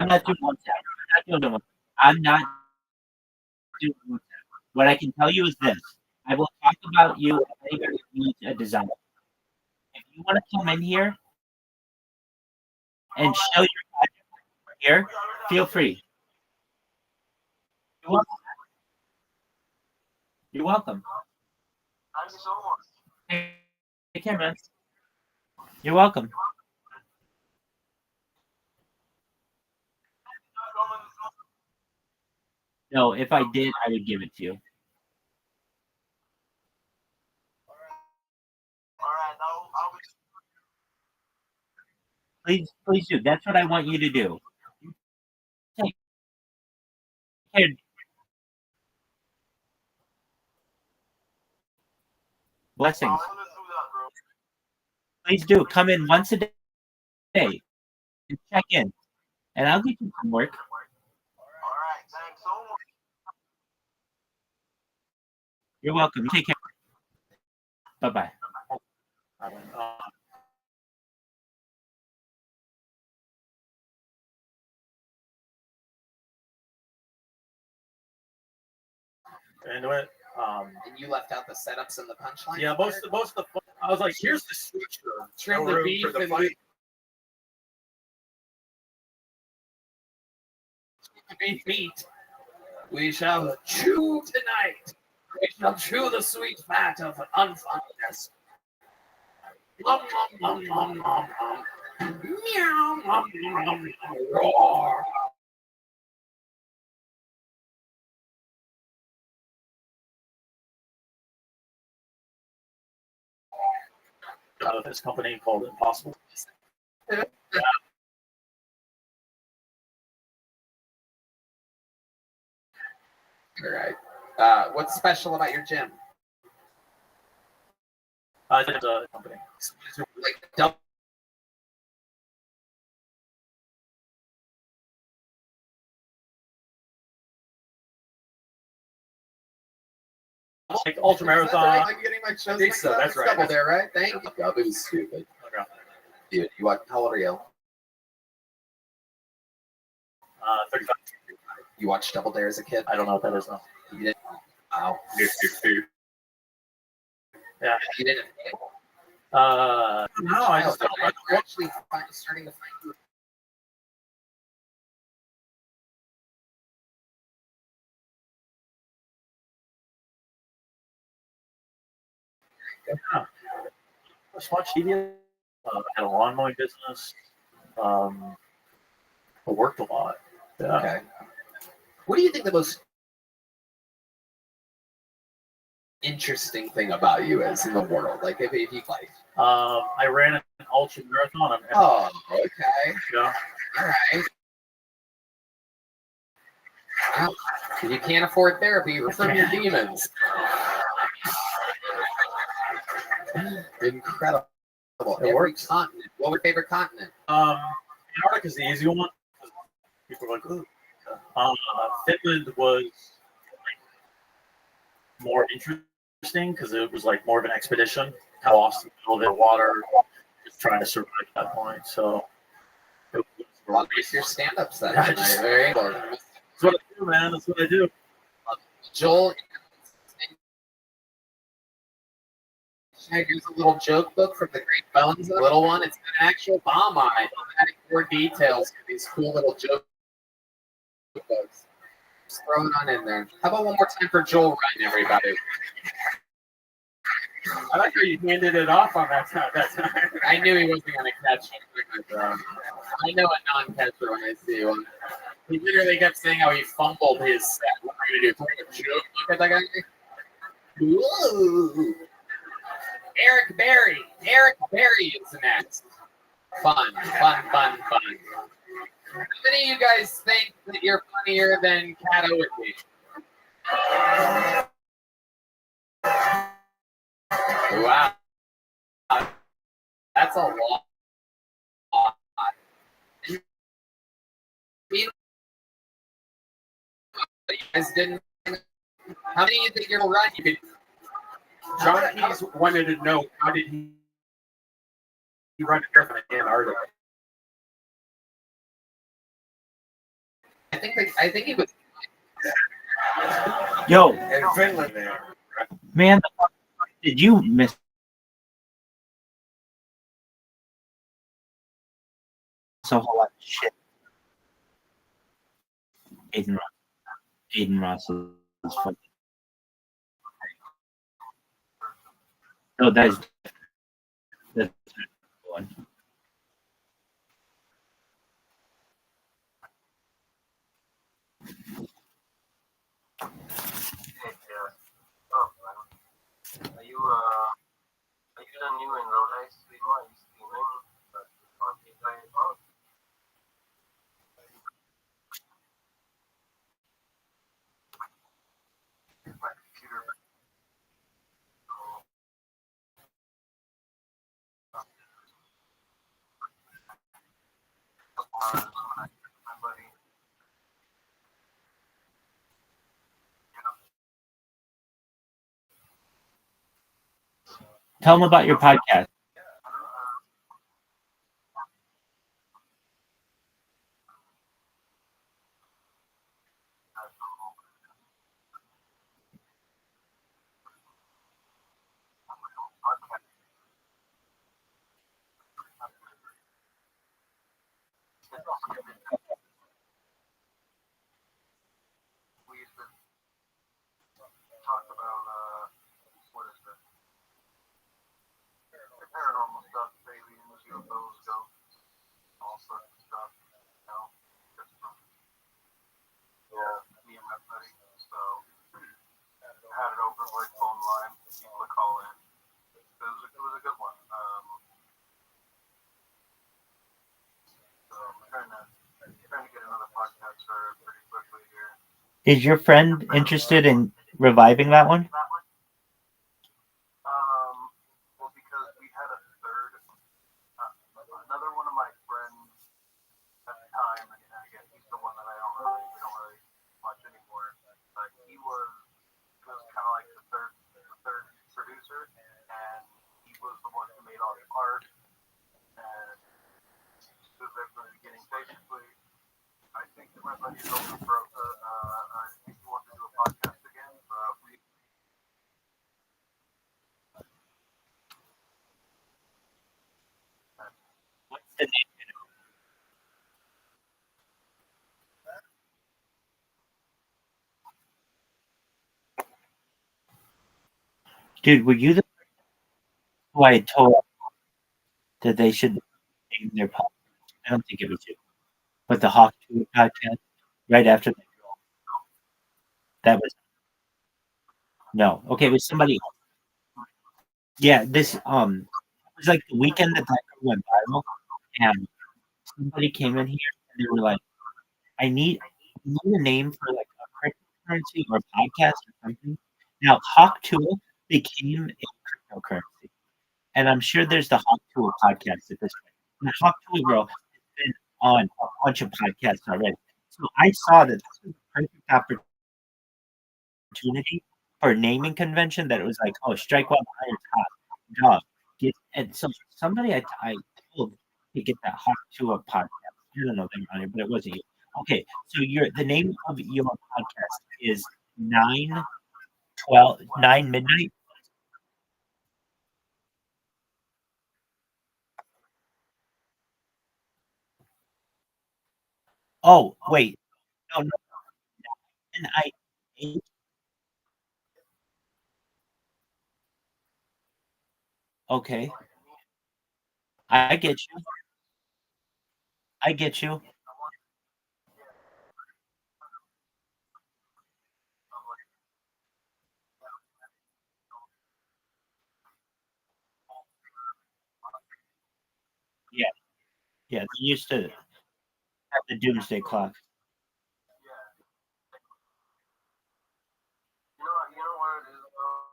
I'm not doing WhatsApp. I'm not doing WhatsApp. What I can tell you is this. I will talk about you if anybody needs a design. If you want to come in here and show your project here, feel free. You're welcome. You're welcome. Thank you so much. Take care, man. You're welcome. No, if I did, I would give it to you. All right, I'll Please do. That's what I want you to do. Take care. Blessings. do that, bro. Please do. Come in once a day and check in, and I'll get you some work. All right, thanks so much. You're welcome. You take care. Bye-bye. And what? And you left out the setups and the punchline. Yeah, most of the. I was like, here's the switcher. Trim No the room beef for the and fight. meat. We shall chew tonight. We shall chew the sweet fat of unfondness. Nom, nom, nom, nom, nom, nom. Meow, nom, nom, nom, nom, roar. Out of this company called Impossible. All right. What's special about your gym? It's a company. Like double. Like ultra marathon. I'm getting my shows. I think so, that's right. Double there, right? Thank you. That was stupid. Okay. Dude, how old are you? 35. You watched Double Dare as a kid? I don't know what that is now. You didn't? Wow. Yeah. You didn't? No, I just don't. We're actually starting to find you. Yeah. Just watch TV. Had a lawn mowing business. I worked a lot. Yeah. Okay. What do you think the most interesting thing about you is in the world? Like, if you like. I ran an ultra marathon. Oh, okay. Yeah. All right. Wow. You can't afford therapy. You're from your demons. Incredible. It works. Continent. What was your favorite continent? Antarctica is the easy one. People are like, ooh. Finland was more interesting because it was like more of an expedition. How lost in the middle of the water, just trying to survive at that point. So it was Your stand-ups then. Yeah, just- Very important. That's what I do, man. That's what I do. Joel, here's a little joke book from the Great Bones. The little one. It's got an actual bomb on it. Adding more details for these cool little joke books. Just throw it on in there. How about one more time for Joel Ryan, everybody? I like how you handed it off on that time. I knew he wasn't going to catch it. I know a non-catcher when I see one. He literally kept saying how he fumbled his set. What are you going to do? Throw a joke book at that guy? Whoa. Eric Berry. Eric Berry is next. Fun. How many of you guys think that you're funnier than Cat would be? Wow. That's a lot. You guys didn't. How many of you think you're right? You could. John Keys wanted to know how did he run a marathon in Antarctica? I think he was. Yo, In Finland there. man, did you miss a whole lot of shit? Aiden Ross is fucking. No, that's one. Are you the new in Rhode Island? Are you streaming on Spotify as well? My computer. My buddy. Tell them about your podcast. We used to talk about what is it? The paranormal stuff, aliens, UFOs, ghosts, all sorts of stuff. You know, just from me and my buddy. So I had it open like phone line for people to call in. It was a good one. So I'm trying to get another podcast started pretty quickly here. Is your friend interested in reviving that one? Well, because we had a third, another one of my friends at the time, and again, he's the one that we don't really watch anymore. But he was kind of like the third producer, and he was the one who made all the art, and he was there from the beginning. Basically, I think that my buddy's open for, I think he wants to do a podcast again. What's the name? Dude, were you the who I told that they should name their podcast? I don't think it was you, but the Hawk Tour podcast right after that was no. Okay, it was somebody else. Yeah, this it was like the weekend that went viral, and somebody came in here and they were like, I need a name for like a cryptocurrency or a podcast or something. Now, Hawk Tool became a cryptocurrency, and I'm sure there's the Hawk Tool podcast at this point. And the Hawk Tool girl has been on a bunch of podcasts already. So I saw that this was a perfect opportunity for a naming convention that it was like, oh, strike while the iron's hot. Duh. And so somebody I told to get that Hawk Tool podcast. I don't know them on it, but it wasn't you. Okay, so the name of your podcast is 9 midnight. Oh, wait. No, no. And I okay. I get you. I get you. Yeah, yeah. They used to have the doomsday clock. You know what it is though?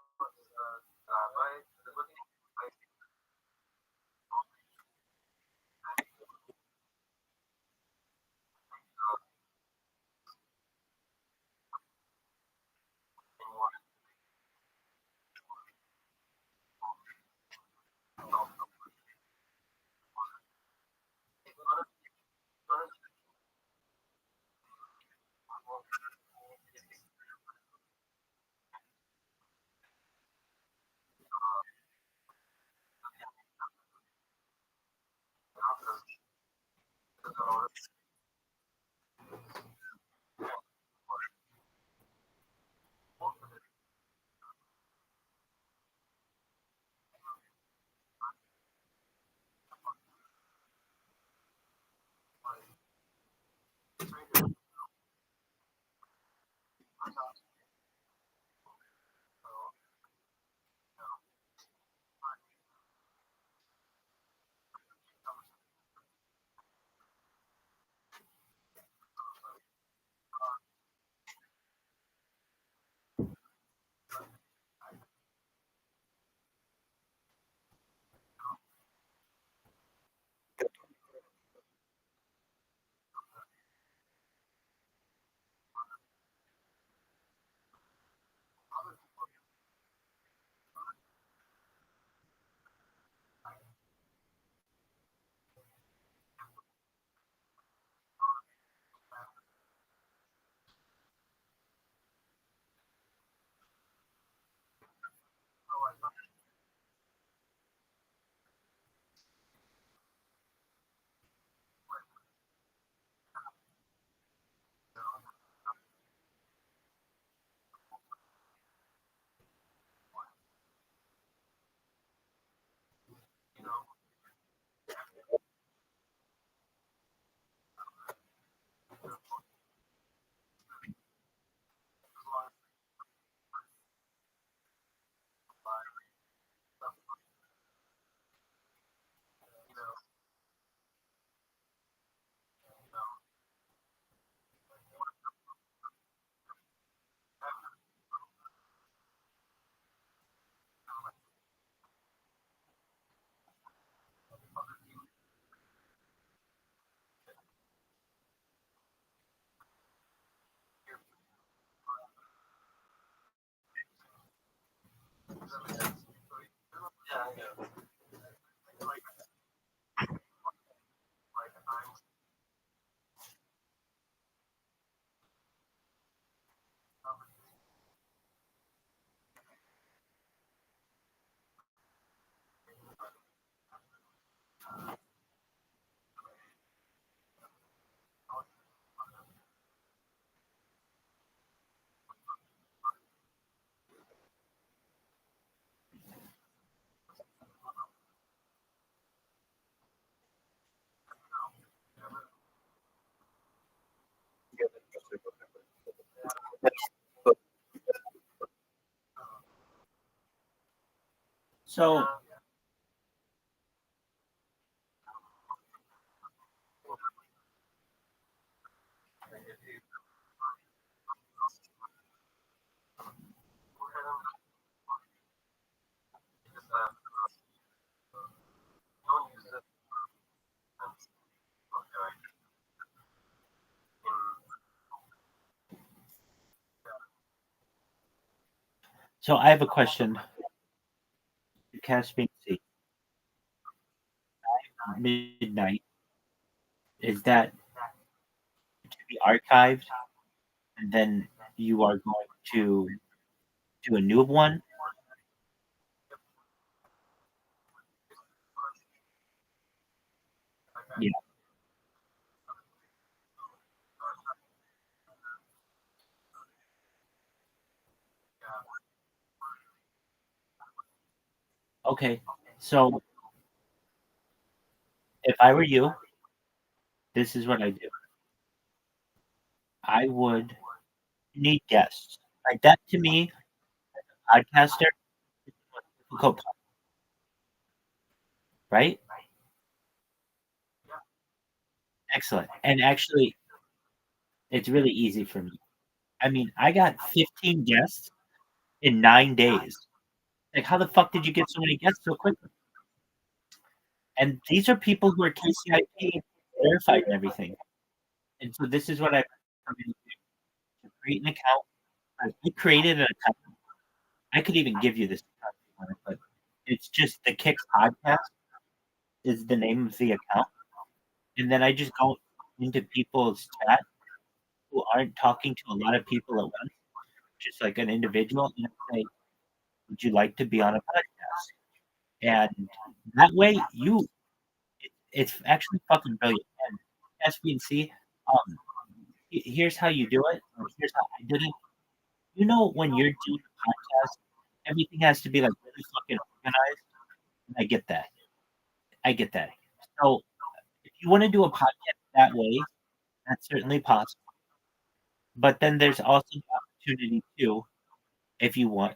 So So I have a question. Caspian Sea, midnight. Is that to be archived, and then you are going to do a new one? Yeah. Okay. So if I were you, this is what I do. I would need guests. Like that to me, podcaster, is the most difficult part, right? Excellent. And actually, it's really easy for me. I mean, I got 15 guests in 9 days. Like, how the fuck did you get so many guests so quickly? And these are people who are KCIP verified and everything. And so this is what I recommend you do. Create an account. I created an account. I could even give you this account if you want it, but it's just the Kicks Podcast is the name of the account. And then I just go into people's chat who aren't talking to a lot of people at once, just like an individual, and I say, would you like to be on a podcast? And that way it's actually fucking brilliant. And SBNC, here's how you do it, or here's how I did it. You know, when you're doing a podcast, everything has to be like really fucking organized. And I get that. I get that. So if you want to do a podcast that way, that's certainly possible. But then there's also the opportunity too, if you want.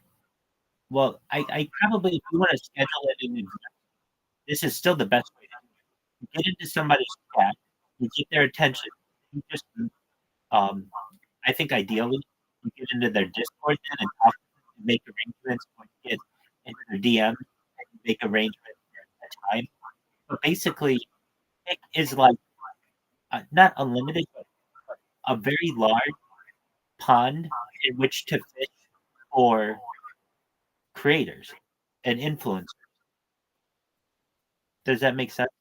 Well, I probably, if you want to schedule it in advance, this is still the best way to do it. You get into somebody's chat, you get their attention. You just, I think ideally, you get into their Discord then and talk to them and make arrangements, or you get into their DM and you make arrangements at a time. But basically, it is like not unlimited, but a very large pond in which to fish for creators and influencers. Does that make sense?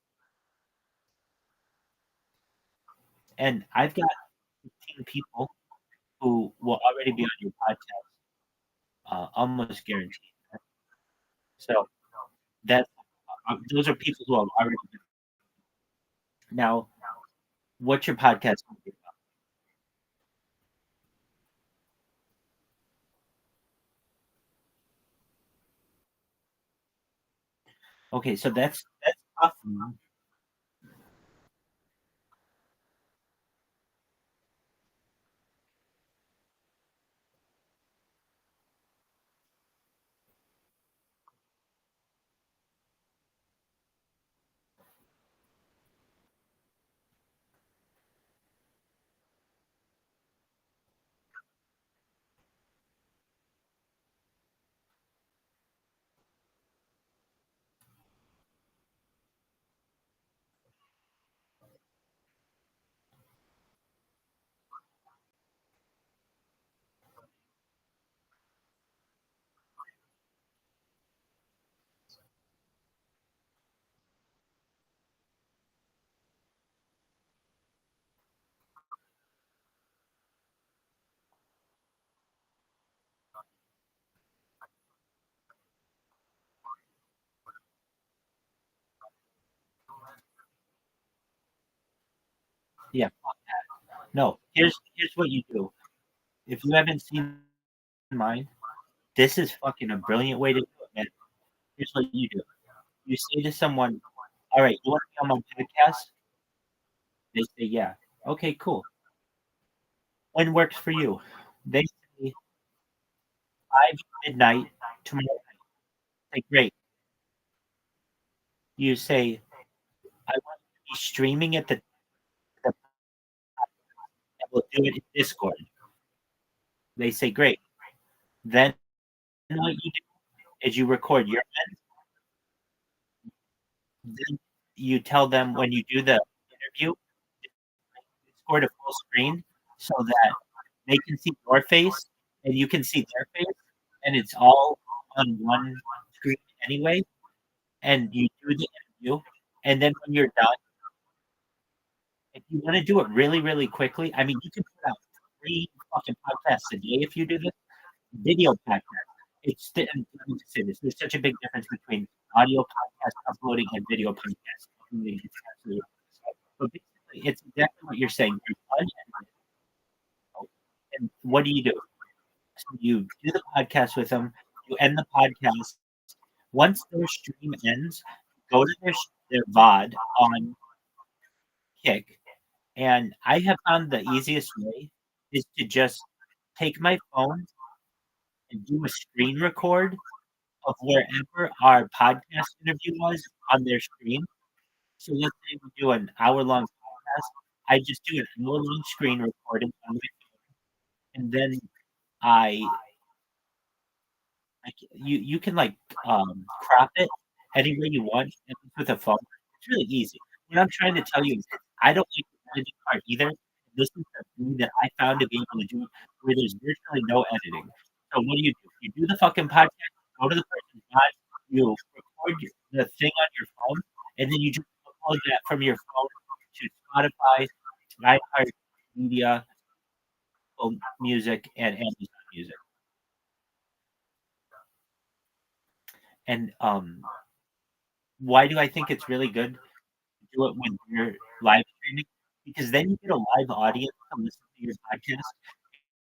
And I've got 15 people who will already be on your podcast, almost guaranteed. So that those are people who have already been. Now, what's your podcast going to be about? Okay, so that's awesome. Yeah. No, here's what you do. If you haven't seen mine, this is fucking a brilliant way to do it, man. Here's what you do. You say to someone, all right, you want to be on my podcast? They say, yeah. Okay, cool. When works for you? They say 5 midnight tomorrow night. Say great. You say I want to be streaming at the and we'll do it in Discord. They say great. Then what you do is you record your end. Then you tell them when you do the interview, Discord a full screen so that they can see your face and you can see their face, and it's all on one screen anyway. And you do the interview, and then when you're done, if you want to do it really, really quickly, I mean, you can put out 3 fucking podcasts a day if you do this. Video podcast. It's let me just say this. There's such a big difference between audio podcast uploading and video podcast uploading. But basically, it's exactly what you're saying. You're unedited. And what do? So you do the podcast with them. You end the podcast. Once their stream ends, go to their VOD on Kick. And I have found the easiest way is to just take my phone and do a screen record of wherever our podcast interview was on their screen. So let's say we do an hour-long podcast. I just do an hour-long screen recording on my phone, and then you can like crop it any way you want with a phone. It's really easy. What I'm trying to tell you is I don't like the editing part either. This is the thing that I found to be able to do where there's virtually no editing. So what do? You do the fucking podcast, go to the person's live, you record the thing on your phone, and then you just upload that from your phone to Spotify, iHeartMedia, Apple Music, and Amazon Music. And why do I think it's really good to do it when you're live streaming? Because then you get a live audience to listen to your podcast.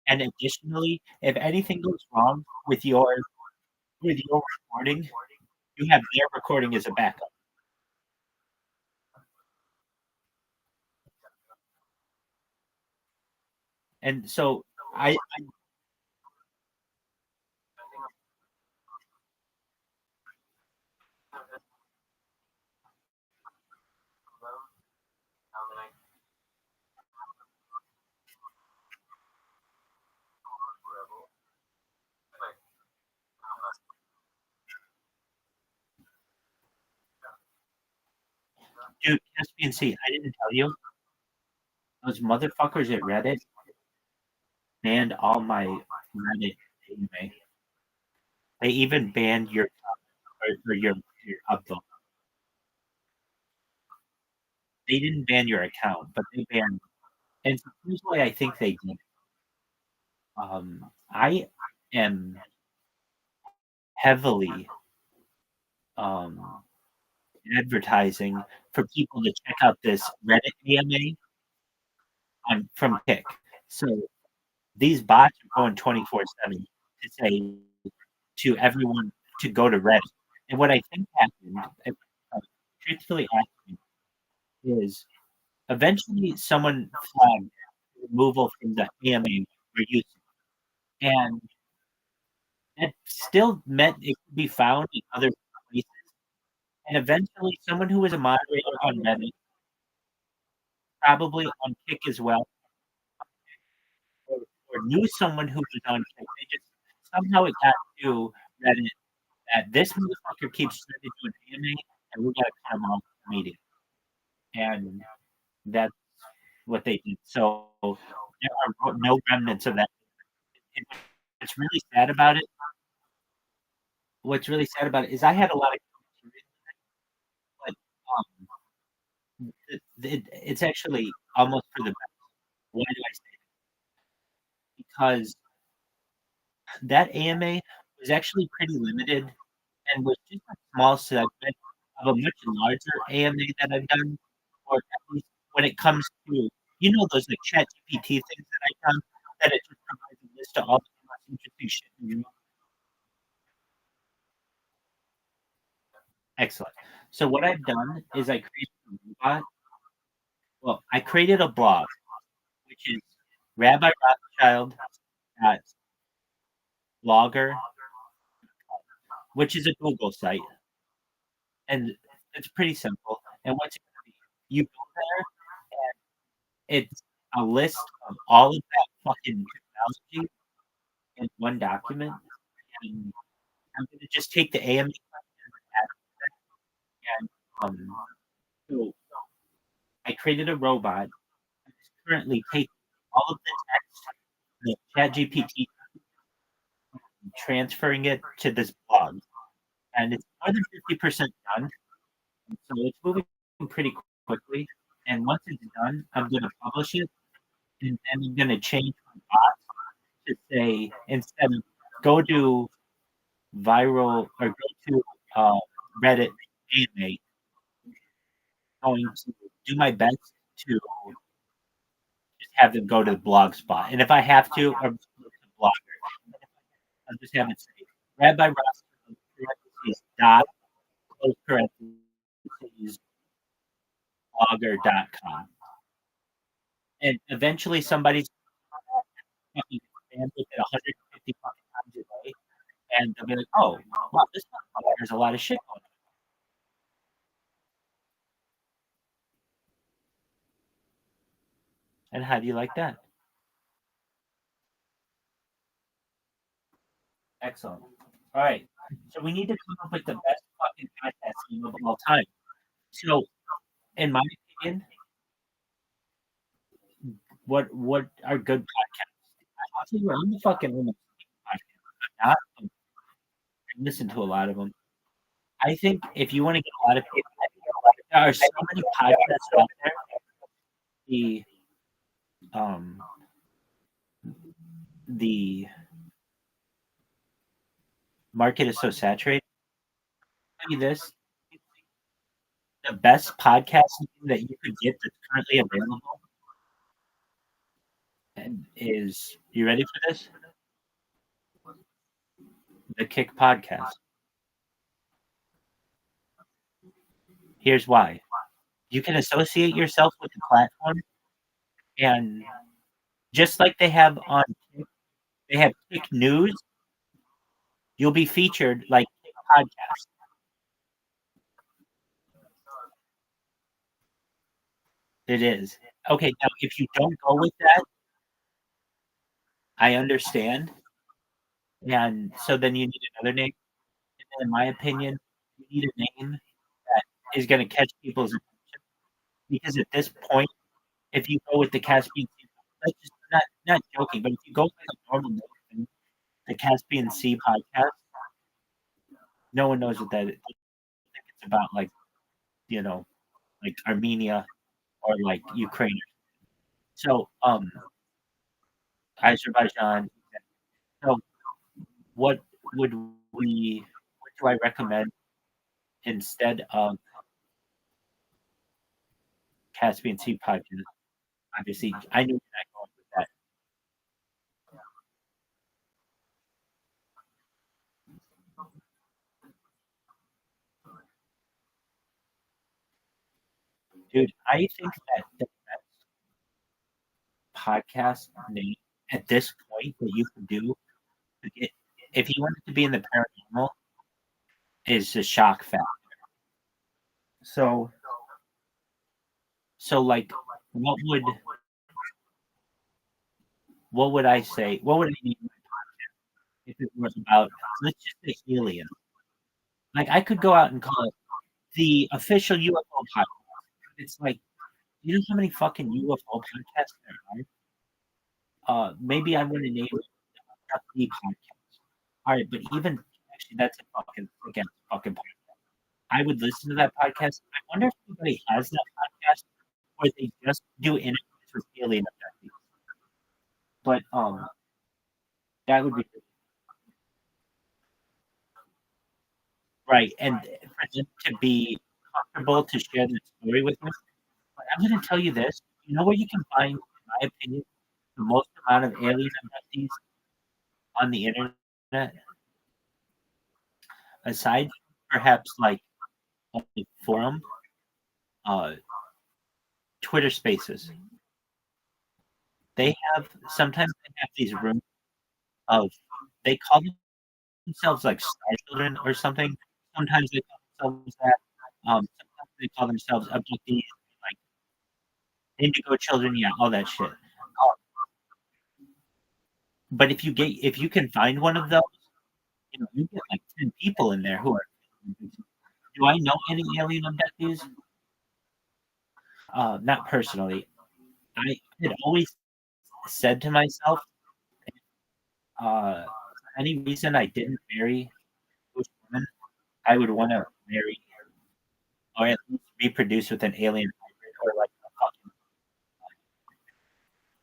And additionally, if anything goes wrong with your recording, you have their recording as a backup. And so I dude, Caspian C, I didn't tell you. Those motherfuckers at Reddit banned all my Reddit anime. They even banned your upvote. They didn't ban your account, but they banned. And so here's why I think they did. I am heavily advertising for people to check out this Reddit AMA from Kick. So these bots are going 24/7 to say to everyone to go to Reddit. And what I think happened, truthfully happened, is eventually someone flagged removal from the AMA we're using. And it still meant it could be found in other places. And eventually someone who was a moderator on Reddit, probably on Kick as well, or knew someone who was on Kick, they just somehow it got to Reddit that this motherfucker keeps trying to do an AMA and we gotta cut him off the meeting. And that's what they did. So there are no remnants of that. What's really sad about it is I had a lot of but it's actually almost for the best. Why do I say that? Because that AMA was actually pretty limited and was just a small segment of a much larger AMA that I've done, or at least when it comes to those like chat GPT things that I've done, that it just provides a list of all the most interesting shit in the world. Excellent. So what I've done is I created a robot. Well, I created a blog, which is Rabbi Rothschild at Blogger, which is a Google site, and it's pretty simple. And what's it gonna be? You go there, and it's a list of all of that fucking technology in one document. And I'm gonna just take the AMD and so I created a robot. It's currently taking all of the text, the ChatGPT, transferring it to this blog, and it's more than 50% done. And so it's moving pretty quickly. And once it's done, I'm going to publish it, and then I'm going to change my box to say instead of go to viral or go to Reddit AMA, going to do my best to just have them go to the blog spot. And if I have to, or to Blogger, I'll just have it say Rabbi Rothschild, parentheses, dot, close parentheses, blogger.com. And eventually somebody's fucking expand it at 150 times a day, and they'll be like, oh, wow, this there's a lot of shit going on. And how do you like that? Excellent. All right. So we need to come up with the best fucking podcast name of all time. So, in my opinion, what are good podcasts? I'll tell you, I'm the fucking woman podcast. I'm not. I listen to a lot of them. I think if you want to get a lot of people, there are so many podcasts out there. The market is so saturated. I'll tell you this: the best podcast that you could get that's currently available is, you ready for this? The Kick Podcast. Here's why. You can associate yourself with the platform, and just like they have on Kick, they have Kick News, you'll be featured like Kick Podcast. It is. Okay, now if you don't go with that, I understand. And so then you need another name. And in my opinion, you need a name that is going to catch people's attention. Because at this point, if you go with the Caspian Sea, that's just not joking, but if you go with a normal name, the Caspian Sea podcast, no one knows what that is. I think it's about like Armenia or like Ukraine. So Azerbaijan. So what do I recommend instead of Caspian Sea podcast? Obviously, I knew you're not going with that. Dude, I think that the best podcast name at this point that you can do, if you wanted to be in the paranormal, is the shock factor. So like, what would I say? What would I name my podcast if it was about, let's just say, helium? Like, I could go out and call it the official UFO podcast. It's like, you know how many fucking UFO podcasts there are? Maybe I want to name it the podcast. All right, but even actually, that's a fucking podcast. I would listen to that podcast. I wonder if anybody has that podcast where they just do interviews with alien abductees. But that would be right, and for them to be comfortable to share their story with us. But I'm going to tell you this: you know where you can find, in my opinion, the most amount of alien abductees on the internet, aside perhaps like on the forum, Twitter Spaces. Sometimes they have these rooms of they call themselves like star children or something. Sometimes they call themselves that. Sometimes they call themselves abductees, like indigo children. Yeah, all that shit. But if you can find one of those, you get like 10 people in there who are. Do I know any alien abductees? Not personally. I had always said to myself, for any reason I didn't marry those women, I would want to marry or at least reproduce with an alien hybrid or like a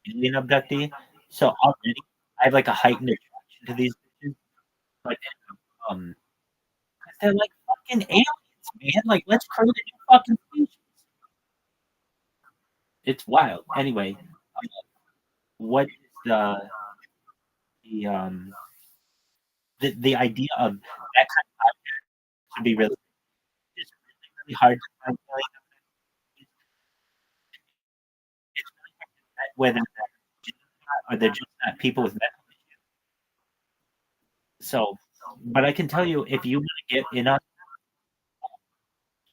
fucking alien abductee. So already I have like a heightened attraction to these bitches. Like, 'cause they're like fucking aliens, man. Like, let's create a new fucking species. It's wild. Anyway, what is the the idea of that kind of podcast to be really just really hard to find alien abductees. It's really hard to decide whether or they're just not people with mental issues. So, but I can tell you, if you want to get in on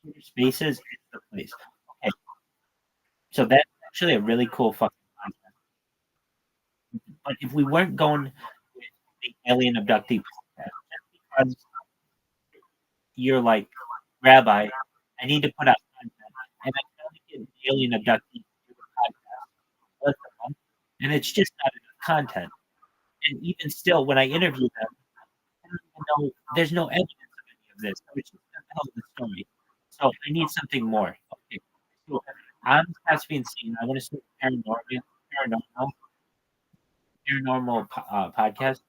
Twitter Spaces, it's the place. Okay, so that's actually a really cool fucking podcast. But if we weren't going with the alien abductee podcast, just because you're like, Rabbi, I need to put out content, and I can only get an alien abductee to do a podcast once a month, and it's just not enough content. And even still, when I interview them, I don't even know there's no evidence of any of this. So it's just going to tell the story. So I need something more. Okay. So on Caspian Scene, I want to start paranormal podcast.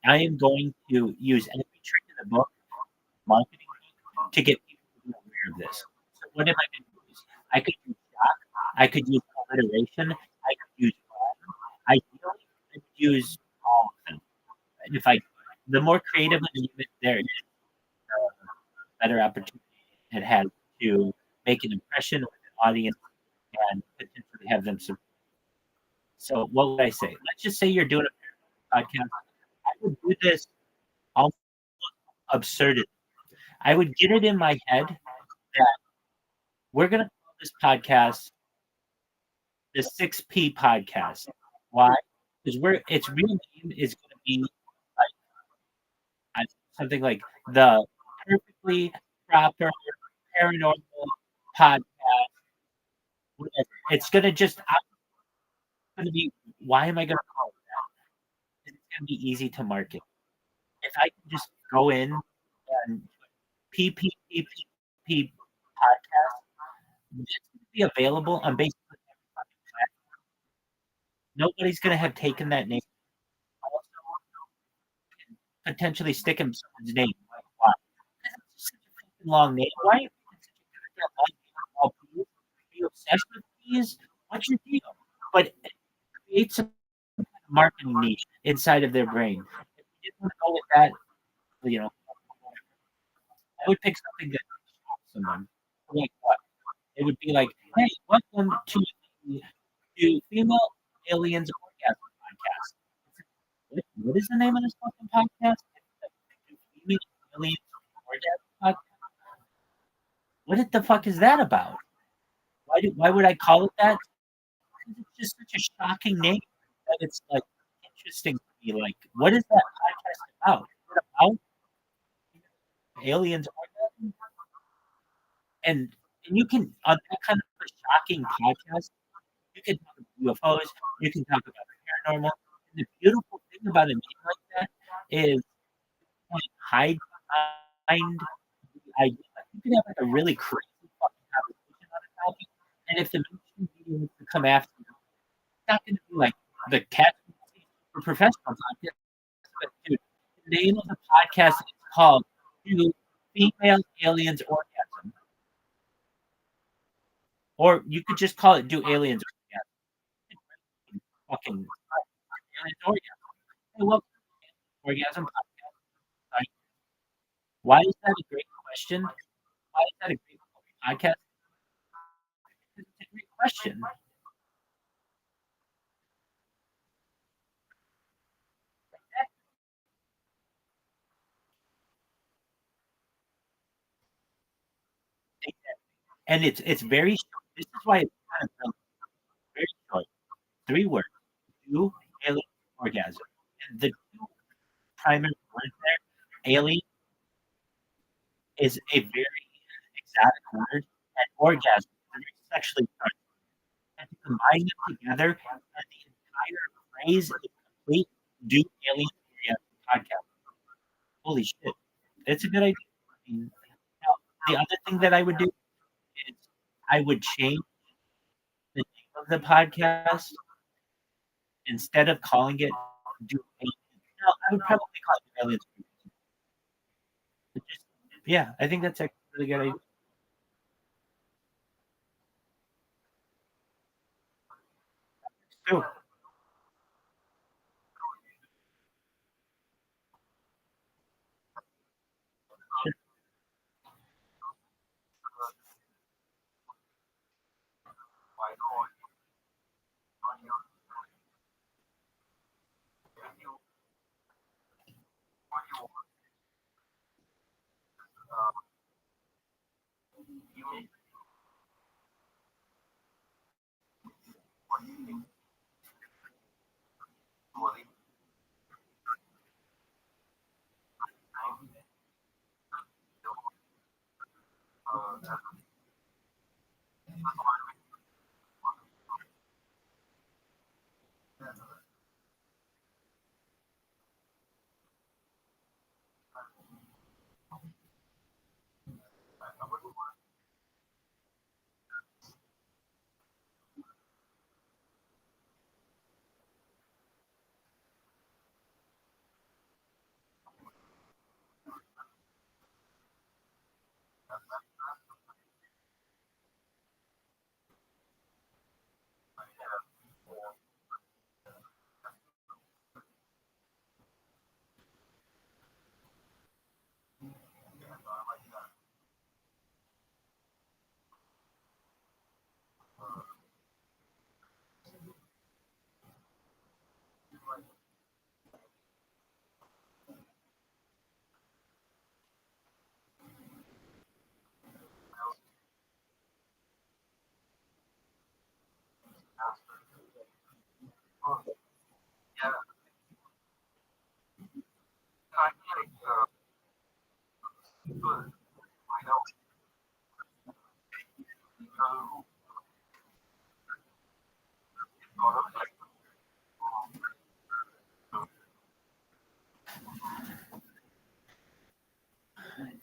I am going to use every trick in the book, marketing book, to get people to be aware of this. So what am I going to use? I could use shock. I could use alliteration. I could use ideally, I could use all of them. If I, the more creative there is, the better opportunity it has to make an impression with an audience and potentially have them support. So what would I say? Let's just say you're doing a podcast. I would do this almost absurdity. I would get it in my head that we're going to call this podcast the 6P podcast. Why? Because its real name is going to be like something like the perfectly proper paranormal podcast. Whatever. It's going to just. I'm going to be. Why am I going to call it that? It's going to be easy to market. If I can just go in and PPPP podcast, it's going to be available on basically every fucking platform. Nobody's going to have taken that name. Also, potentially stick in someone's name. Like, why? Because it's just such a fucking long name. Why are you such a goddamn long name for all peas? Are you obsessed with peas? What's your deal? But it creates some marketing niche inside of their brain. If you didn't want to go with that, I would pick something that shocks someone. Like what? It would be like, hey, welcome to Female Aliens Orgasm Podcast. What is the name of this fucking podcast? Female Aliens Orgasm Podcast? What the fuck is that about? Why would I call it that? Because it's just such a shocking name that it's like interesting to me. Like, what is that podcast about? Is it about aliens orgasm? And you can on that kind of a shocking podcast, you can talk about UFOs, you can talk about paranormal. And the beautiful thing about a name like that is you can hide behind the idea. You can have like a really crazy fucking conversation on a topic, and if the mainstream media wants to come after you, it's not going to be like the cat for professional podcast. But dude, the name of the podcast is called "Do Female Aliens Orgasm," or you could just call it "Do Aliens Orgasm." Fucking aliens orgasm. Hey, welcome to the orgasm podcast. Like, why is that a great question? Why is that a great podcast? It's a great question. and it's very short. This is why it's kind of very short. 3 words: do alien orgasm. And the two primary words there, alien, is a very exotic word, and orgasm is a very sexually charged. And to combine them together, and the entire phrase is complete. Do alien orgasm podcast. Holy shit, it's a good idea. I mean, now, the other thing that I would do is I would change the name of the podcast instead of calling it "Do Aliens." No, I would probably call it "Aliens." Just, yeah, I think that's a really good idea. So,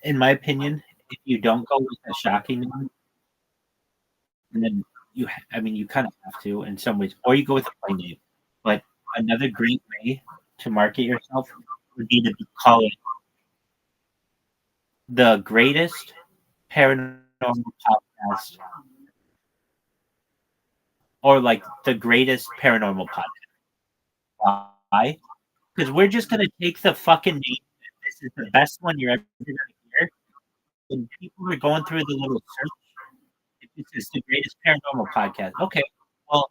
in my opinion, if you don't go with a shocking name, and then I mean, you kind of have to in some ways, or you go with a plain name. But another great way to market yourself would be to call it the greatest paranormal podcast, or like the greatest paranormal podcast. Why? Because we're just gonna take the fucking name. This is the best one you're ever gonna hear. And people are going through the little search. This is the greatest paranormal podcast. Okay, well,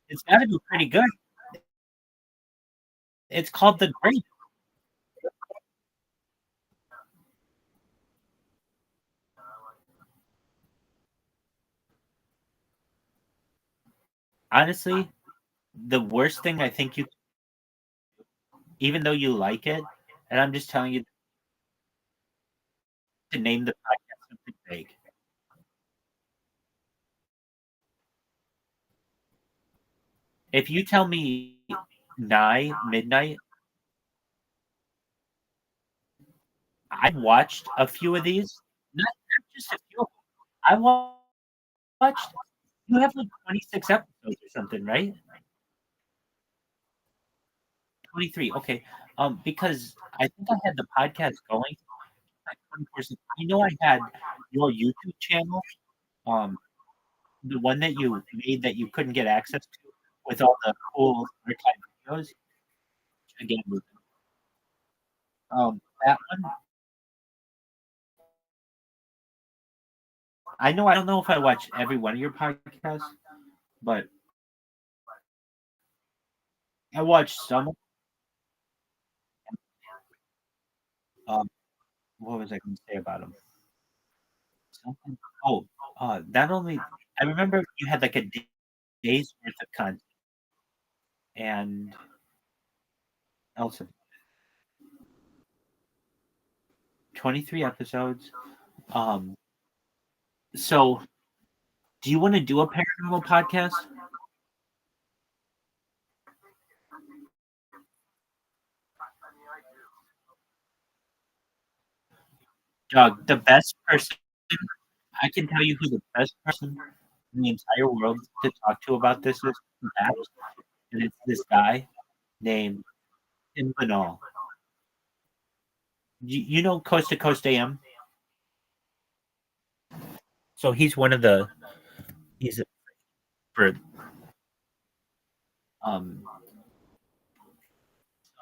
it's got to be pretty good. It's called the Great. Honestly, the worst thing I think you, even though you like it, and I'm just telling you to name the podcast something vague. If you tell me nigh midnight, I've watched a few of these. Not just a few. I watched. You have like 26 episodes or something, right? 23. Okay. Because I think I had the podcast going like 24/7. I know I had your YouTube channel, um, the one that you made that you couldn't get access to with all the cool archive videos. Again, that one. I know. I don't know if I watch every one of your podcasts, but I watched some. Um, what was I going to say about them? something. Oh, not only I remember you had like a day's worth of content, and also 23 episodes. So do you want to do a paranormal podcast? Doug, the best person, I can tell you who the best person in the entire world to talk to about this is, perhaps, and it's this guy named Tim Banal. You know Coast to Coast AM? So he's one of the, he's a, for, um,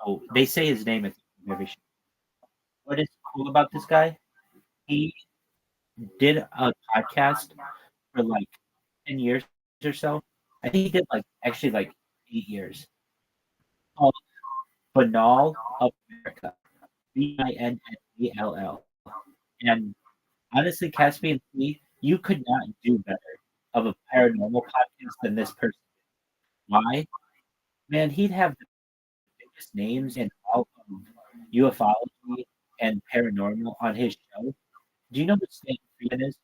so they say his name at the every show. What is cool about this guy? He did a podcast for like 10 years or so. I think he did like actually like 8 years. Called Banal of America. Binnall. And honestly, Caspian Sea, you could not do better of a paranormal podcast than this person. Why? Man, he'd have the biggest names in all of ufology and paranormal on his show. Do you know who Stanton Friedman is?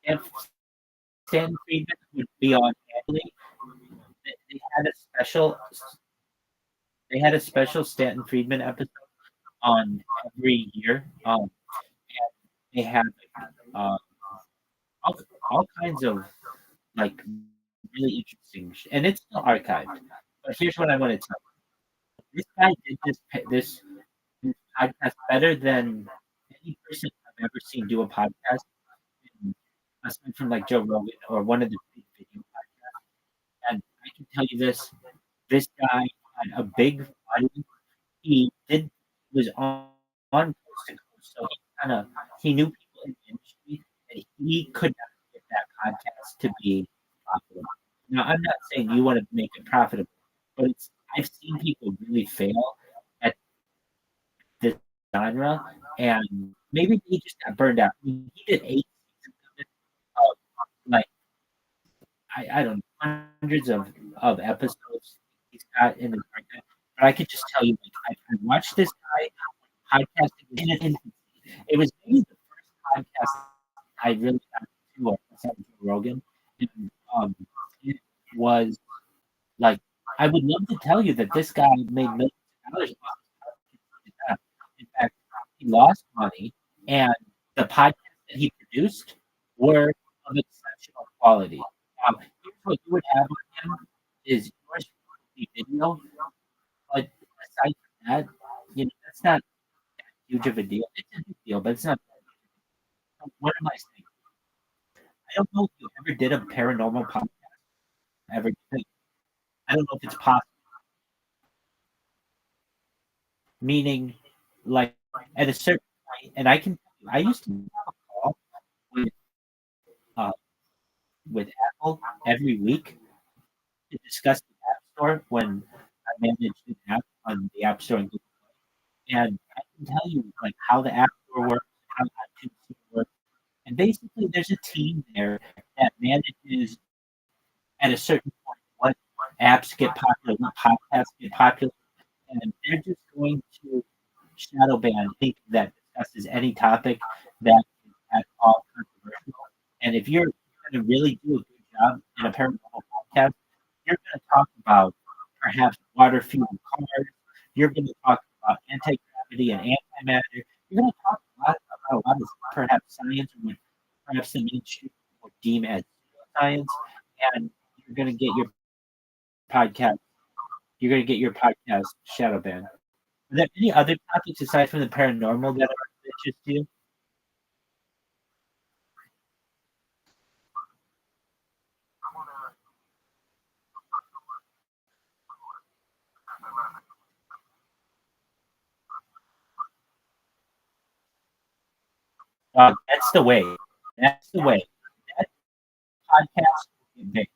If Stanton Friedman would be on annually, they had a special Stanton Friedman episode on every year. And they had uh, all kinds of like really interesting, and it's still archived. But here's what I want to tell you: this guy did this podcast better than any person I've ever seen do a podcast, aside from like Joe Rogan or one of the big video podcasts. And I can tell you this: this guy had a big audience. He was on coast to coast, so he knew people in the industry, and he could not get that podcast to be profitable. Now, I'm not saying you want to make it profitable, but I've seen people really fail at this genre, and maybe they just got burned out. I mean, he did 8 seasons of it, like I don't know, hundreds of episodes he's got in his archive. But I could just tell you, like, I watched this guy podcasting in an infancy. It was maybe the first podcast I really got to aside from Joe Rogan. And, it was like I would love to tell you that this guy made millions of dollars. In fact, he lost money, and the podcasts that he produced were of exceptional quality. Here's what you would have on him is yours would be video, but aside from that, that's not huge of a deal. It's a big deal, but it's not. So what am I saying? I don't know if you ever did a paranormal podcast. Ever did. I don't know if it's possible. Meaning, like at a certain point, and I used to have a call with uh, with Apple every week to discuss the App Store when I managed an app on the App Store and Google Play. And I can tell you like how the App Store works, how iTunes works, and basically there's a team there that manages at a certain point what apps get popular, what podcasts get popular, and they're just going to shadow ban anything that discusses any topic that is at all controversial. And if you're going to really do a good job in a paranormal podcast, you're going to talk about perhaps water fueled cars. You're going to talk about anti gravity and antimatter. You're going to talk about a lot of perhaps science, or what perhaps the mainstream would deem as science, and you're going to get your podcast. You're going to get your podcast shadow banned. Are there any other topics aside from the paranormal that are of interest to you? That's the way. That's the way. That podcast will get big.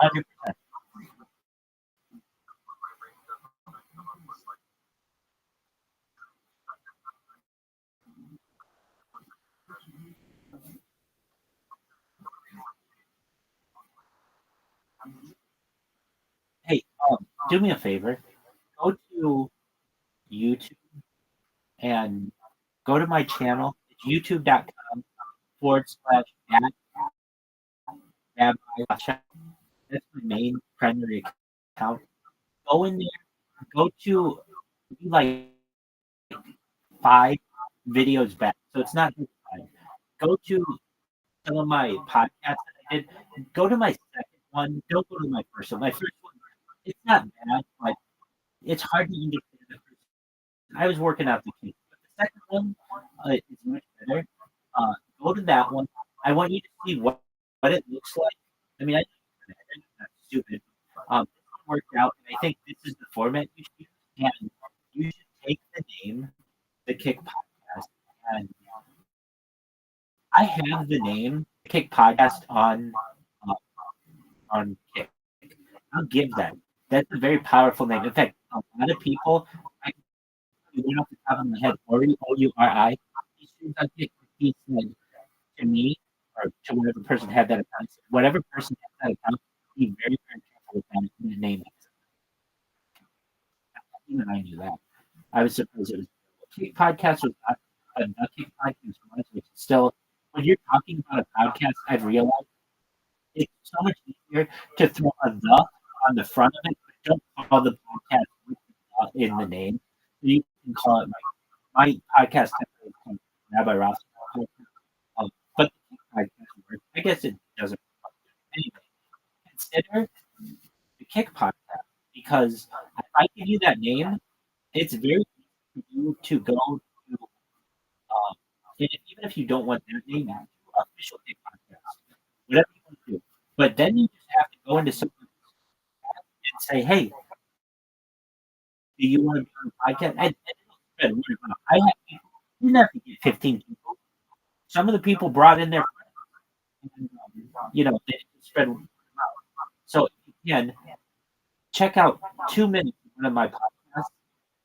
100%. Hey, do me a favor. Go to YouTube and go to my channel. It's youtube.com/at Rabbi Rothschild. That's my main primary account. Go in there. Go to like 5 videos back. So it's not just 5. Go to some of my podcasts that I did. Go to my second one. Don't go to my first one. My first one, it's not bad, but it's hard to understand the first. I was working out the kinks. But the second one is much better. Go to that one. I want you to see what it looks like. I mean, that's stupid. This one worked out, and I think this is the format you should use. And you should take the name, the Kick Podcast, and I have the name Kick Podcast on Kick. I'll give that. That's a very powerful name. In fact, a lot of people, I went off the top of my head, Ouri, he on Kick. He said to me, or to whatever person had that account, whatever person had that account, be very, very careful with that name. Even I knew that. I was surprised it was. Kick Podcast was not a Kick Podcast was, which is still, when you're talking about a podcast, I've realized it's so much easier to throw a "the" on the front of it, but don't call the podcast with the in the name. So you can call it my podcast is called Rabbi Rothschild. But the Kick Podcast works. I guess it doesn't. Anyway, consider the Kick Podcast because if I give you that name, it's very easy for you to go to. And even if you don't want that name, official Kick Podcast, whatever you want to do. But then you just have to go into something and say, "Hey, do you want to be on a podcast?" And it'll spread word of mouth. I have people. You never get 15 people. Some of the people brought in their friends, and, they spread word of mouth. So if you can check out 2 minutes of one of my podcasts,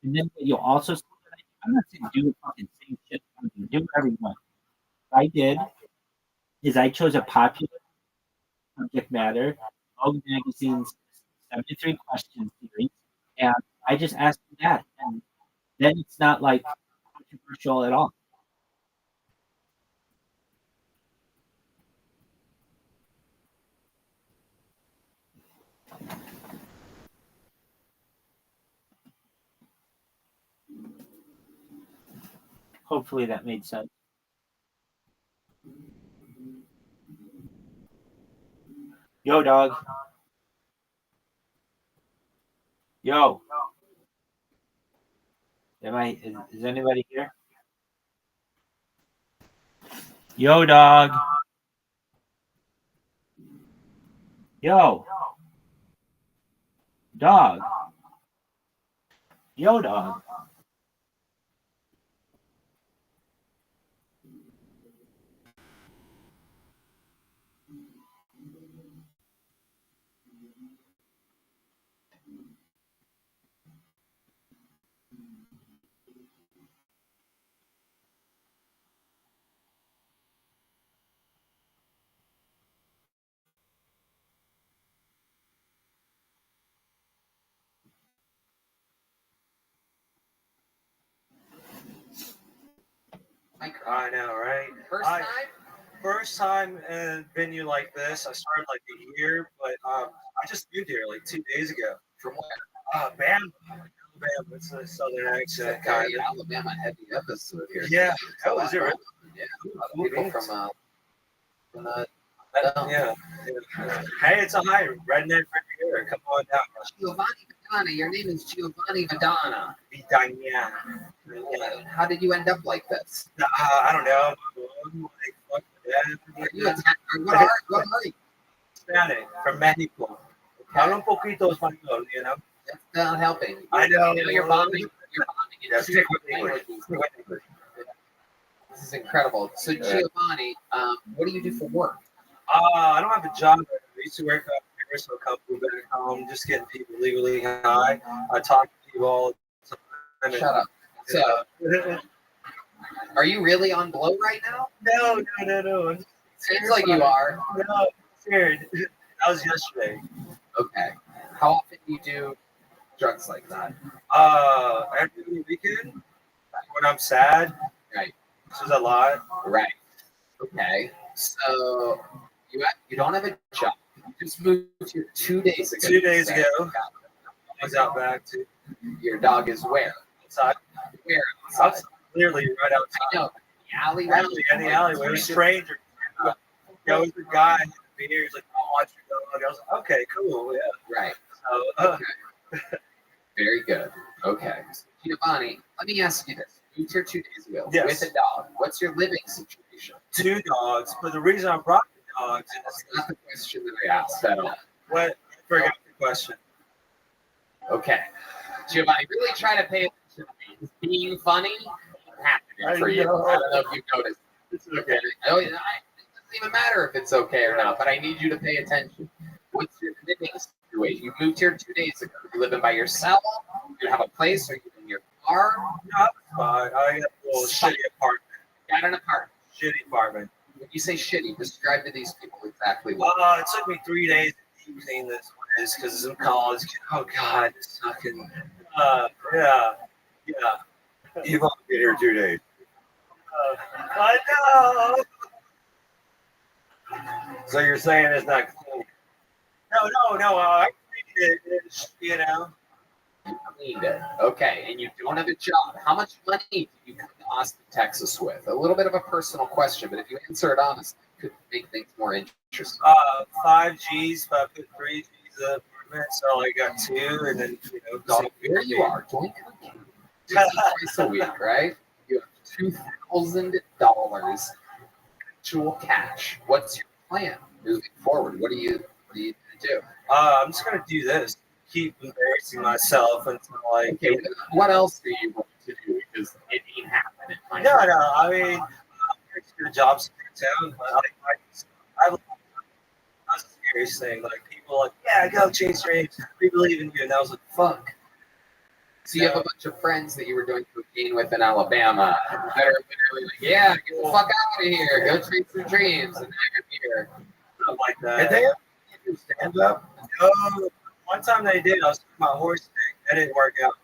and then you'll also see that I'm not saying do the fucking same shit. Do whatever you want. What I did is I chose a popular subject matter, Vogue Magazine's 73 Questions series, and I just asked you that, and then it's not like controversial at all. Hopefully that made sense. Yo, dog. Yo. Is anybody here? Yo, dog. Yo. Dog. Yo, dog. I know, right? First time in a venue like this. I started like a year, but I just moved here like 2 days ago. From where? Bam. Alabama. It's a southern accent kind of. Alabama heavy episode here. Yeah. Oh, is it really? Yeah. A lot of people from Yeah. Hey, it's a high redneck right here. Come on down. Giovanni Madonna. Your name is Giovanni Madonna. Vidania. How did you end up like this? I don't know. Like, fuck Are you what are you? Hispanic from Mexico. Hablo un poquito español, you know. That's not helping. I know. You're bombing. Yeah, stick with English. This is incredible. So Giovanni, what do you do for work? I don't have a job. I used to work so a couple back home, just getting people legally high. I talk to people all the time. Shut up. So, are you really on blow right now? No. Seems like you are. No, I'm scared. That was yesterday. Okay. How often do you do drugs like that? Every weekend when I'm sad. Right. This is a lot. Right. Okay. So you don't have a job. You just moved here 2 days ago. 2 days ago. I was out back too. Your dog is where? Outside. Where? Outside. Clearly right outside. I know. The alleyway. In the alleyway. A stranger. It was a guy in the beer. He's like, I'll watch your dog. I was like, okay, cool. Yeah. Right. So, Okay. Very good. Okay. So, Giovanni, let me ask you this. You moved here 2 days ago Yes. with a dog. What's your living situation? 2 dogs. But the reason I brought the dogs That's is not the question that I asked at all. what? I forgot the question. Okay. Giovanni, really try to pay attention to me. Is being funny happening for you. I don't know if you've noticed. It's okay. It doesn't even matter if it's okay or not, but I need you to pay attention. What's your living situation? You moved here 2 days ago. You living by yourself? You have a place? Are you in your car? No, it's fine. I got a little shitty apartment. Got an apartment. Shitty apartment. When you say shitty, describe to these people exactly what. It took me 3 days to deep clean this place because I'm college. Oh God, it's fucking. Yeah. You've only been here 2 days. I know. So you're saying it's not clean? No. I cleaned it. You know. You cleaned it. Okay, and you don't have a job. How much money do you come to Austin, Texas with? A little bit of a personal question, but if you answer it honestly, it could make things more interesting. 5 G's, but I put 3 G's up. So I got 2, and then So here you are, doing cocaine twice a week, right? You have $2,000 actual cash. What's your plan moving forward? What are you gonna do? I'm just gonna do this. Keep embarrassing myself until like. Okay, what else do you want to do? Because it ain't happening. No. I mean, I'm going to get jobs in town, but that's the scariest thing. Like people are like, yeah, go chase your dreams. We believe in you, and I was like, fuck. So you have a bunch of friends that you were doing cocaine with in Alabama that are literally like, yeah, get the fuck out of here, go chase your dreams, and now you're here. Something like that. Did they do stand up? No. One time they did. I was talking about horse thing. That didn't work out.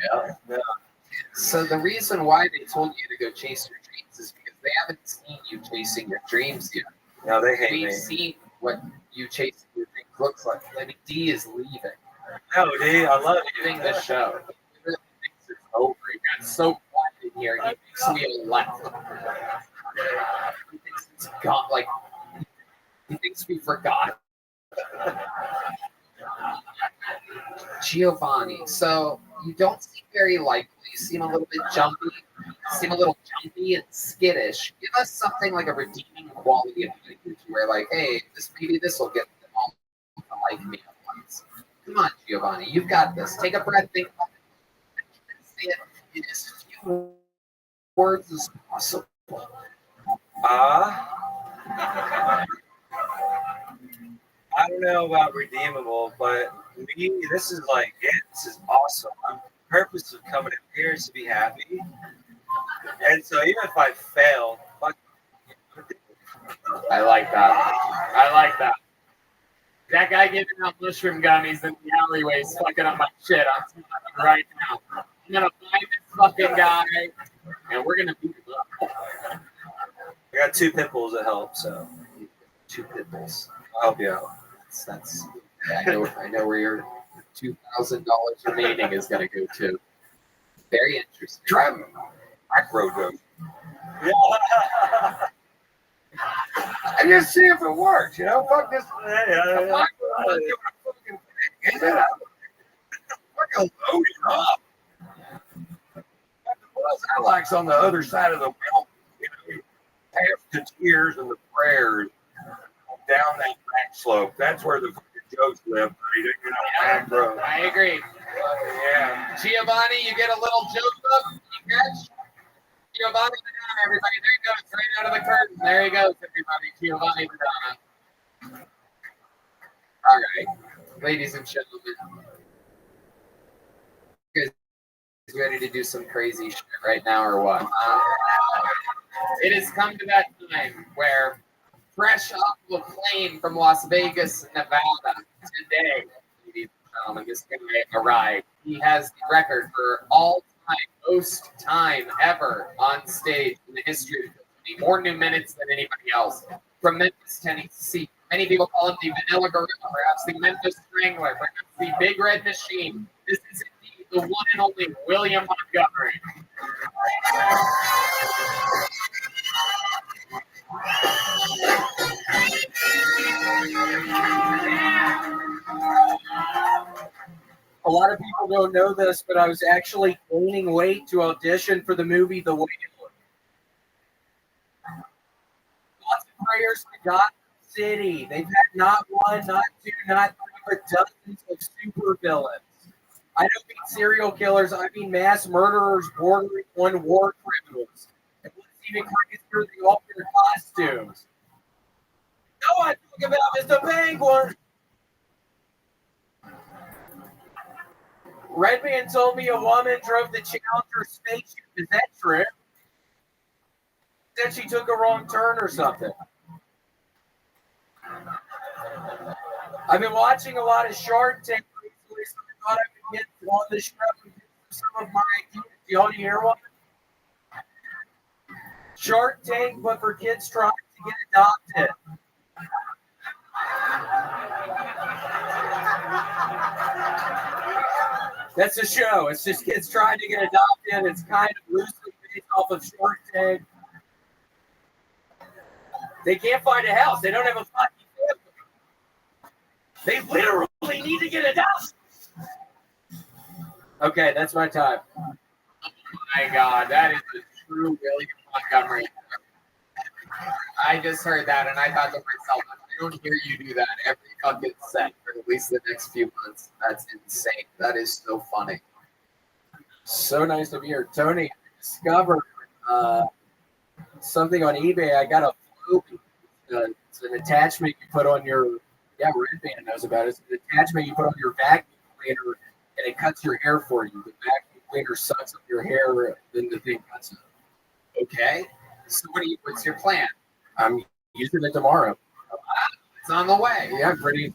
Yeah. So the reason why they told you to go chase your dreams is because they haven't seen you chasing your dreams yet. No, they hate We've me. seen what you chasing your dreams looks like. I mean, D is leaving. No, D, I love you. Leaving the show. He really thinks it's over. He got so quiet in here, he thinks we all left. He thinks it's gone. Like, he thinks we forgot. Giovanni, so you don't seem very likely. You seem a little bit jumpy. You seem a little jumpy and skittish. Give us something like a redeeming quality of you where, like, hey, maybe this will get them all to like me at once. Come on, Giovanni, you've got this. Take a breath, think about it. Say it in as few words as possible. I don't know about redeemable, but me, this is like it. This is awesome. The purpose of coming up here is to be happy. And so even if I fail, fuck. I like that. That guy giving out mushroom gummies in the alleyways fucking up my shit. I'm telling you right now. I'm gonna find this fucking guy, and we're gonna beat him up. I got 2 pit bulls that help, so 2 pit bulls. I'll help you out. That's I know where your $2,000 remaining is gonna go to. Very interesting. Try back road goes. Yeah. And just see if it works. Fuck this. Yeah. Fucking load it up. I likes on the other side of the well. Past the tears and the prayers down that back slope. That's where the fucking jokes live. Bro. I agree. Yeah. Giovanni, you get a little joke up. You catch? Giovanni Madonna, everybody. There he goes, right out of the curtain. There he goes, everybody. Giovanni Madonna. All right, ladies and gentlemen, you guys ready to do some crazy shit right now or what? It has come to that time where, fresh off of a plane from Las Vegas, Nevada, today, ladies and gentlemen, this guy arrived. He has the record for all time, most time ever on stage in the history of the company. More new minutes than anybody else. From Memphis, Tennessee. Many people call him the Vanilla Gorilla, perhaps the Memphis Strangler, perhaps the Big Red Machine. This is indeed the one and only William Montgomery. A lot of people don't know this, but I was actually gaining weight to audition for the movie The Whale. Lots of prayers to God City. They've had not one, not two, not three, but dozens of super villains. I don't mean serial killers, I mean mass murderers bordering on war criminals. And what's even crazier, they all wear costumes. No, I'm talking about Mr. Penguin. Redman told me a woman drove the Challenger spaceship. Is that true? Said she took a wrong turn or something. I've been watching a lot of Shark Tank recently, so I thought I could get on the show and give some of my ideas. Do y'all hear one? Shark Tank, but for kids trying to get adopted. That's a show. It's just kids trying to get adopted. It's kind of loosely based off of Shark Tank. They can't find a house. They don't have a fucking family. They literally need to get adopted. Okay, that's my time. Oh my God, that is a true William Montgomery. I just heard that and I thought to myself, I don't hear you do that every fucking set for at least the next few months. That's insane. That is so funny. So nice to be here. Tony, I discovered something on eBay. I got a Floby. It's an attachment you put on your, Redman knows about it. It's an attachment you put on your vacuum cleaner and it cuts your hair for you. The vacuum cleaner sucks up your hair, then the thing cuts it. Okay. So what's your plan? I'm using it tomorrow. It's on the way. Yeah, pretty.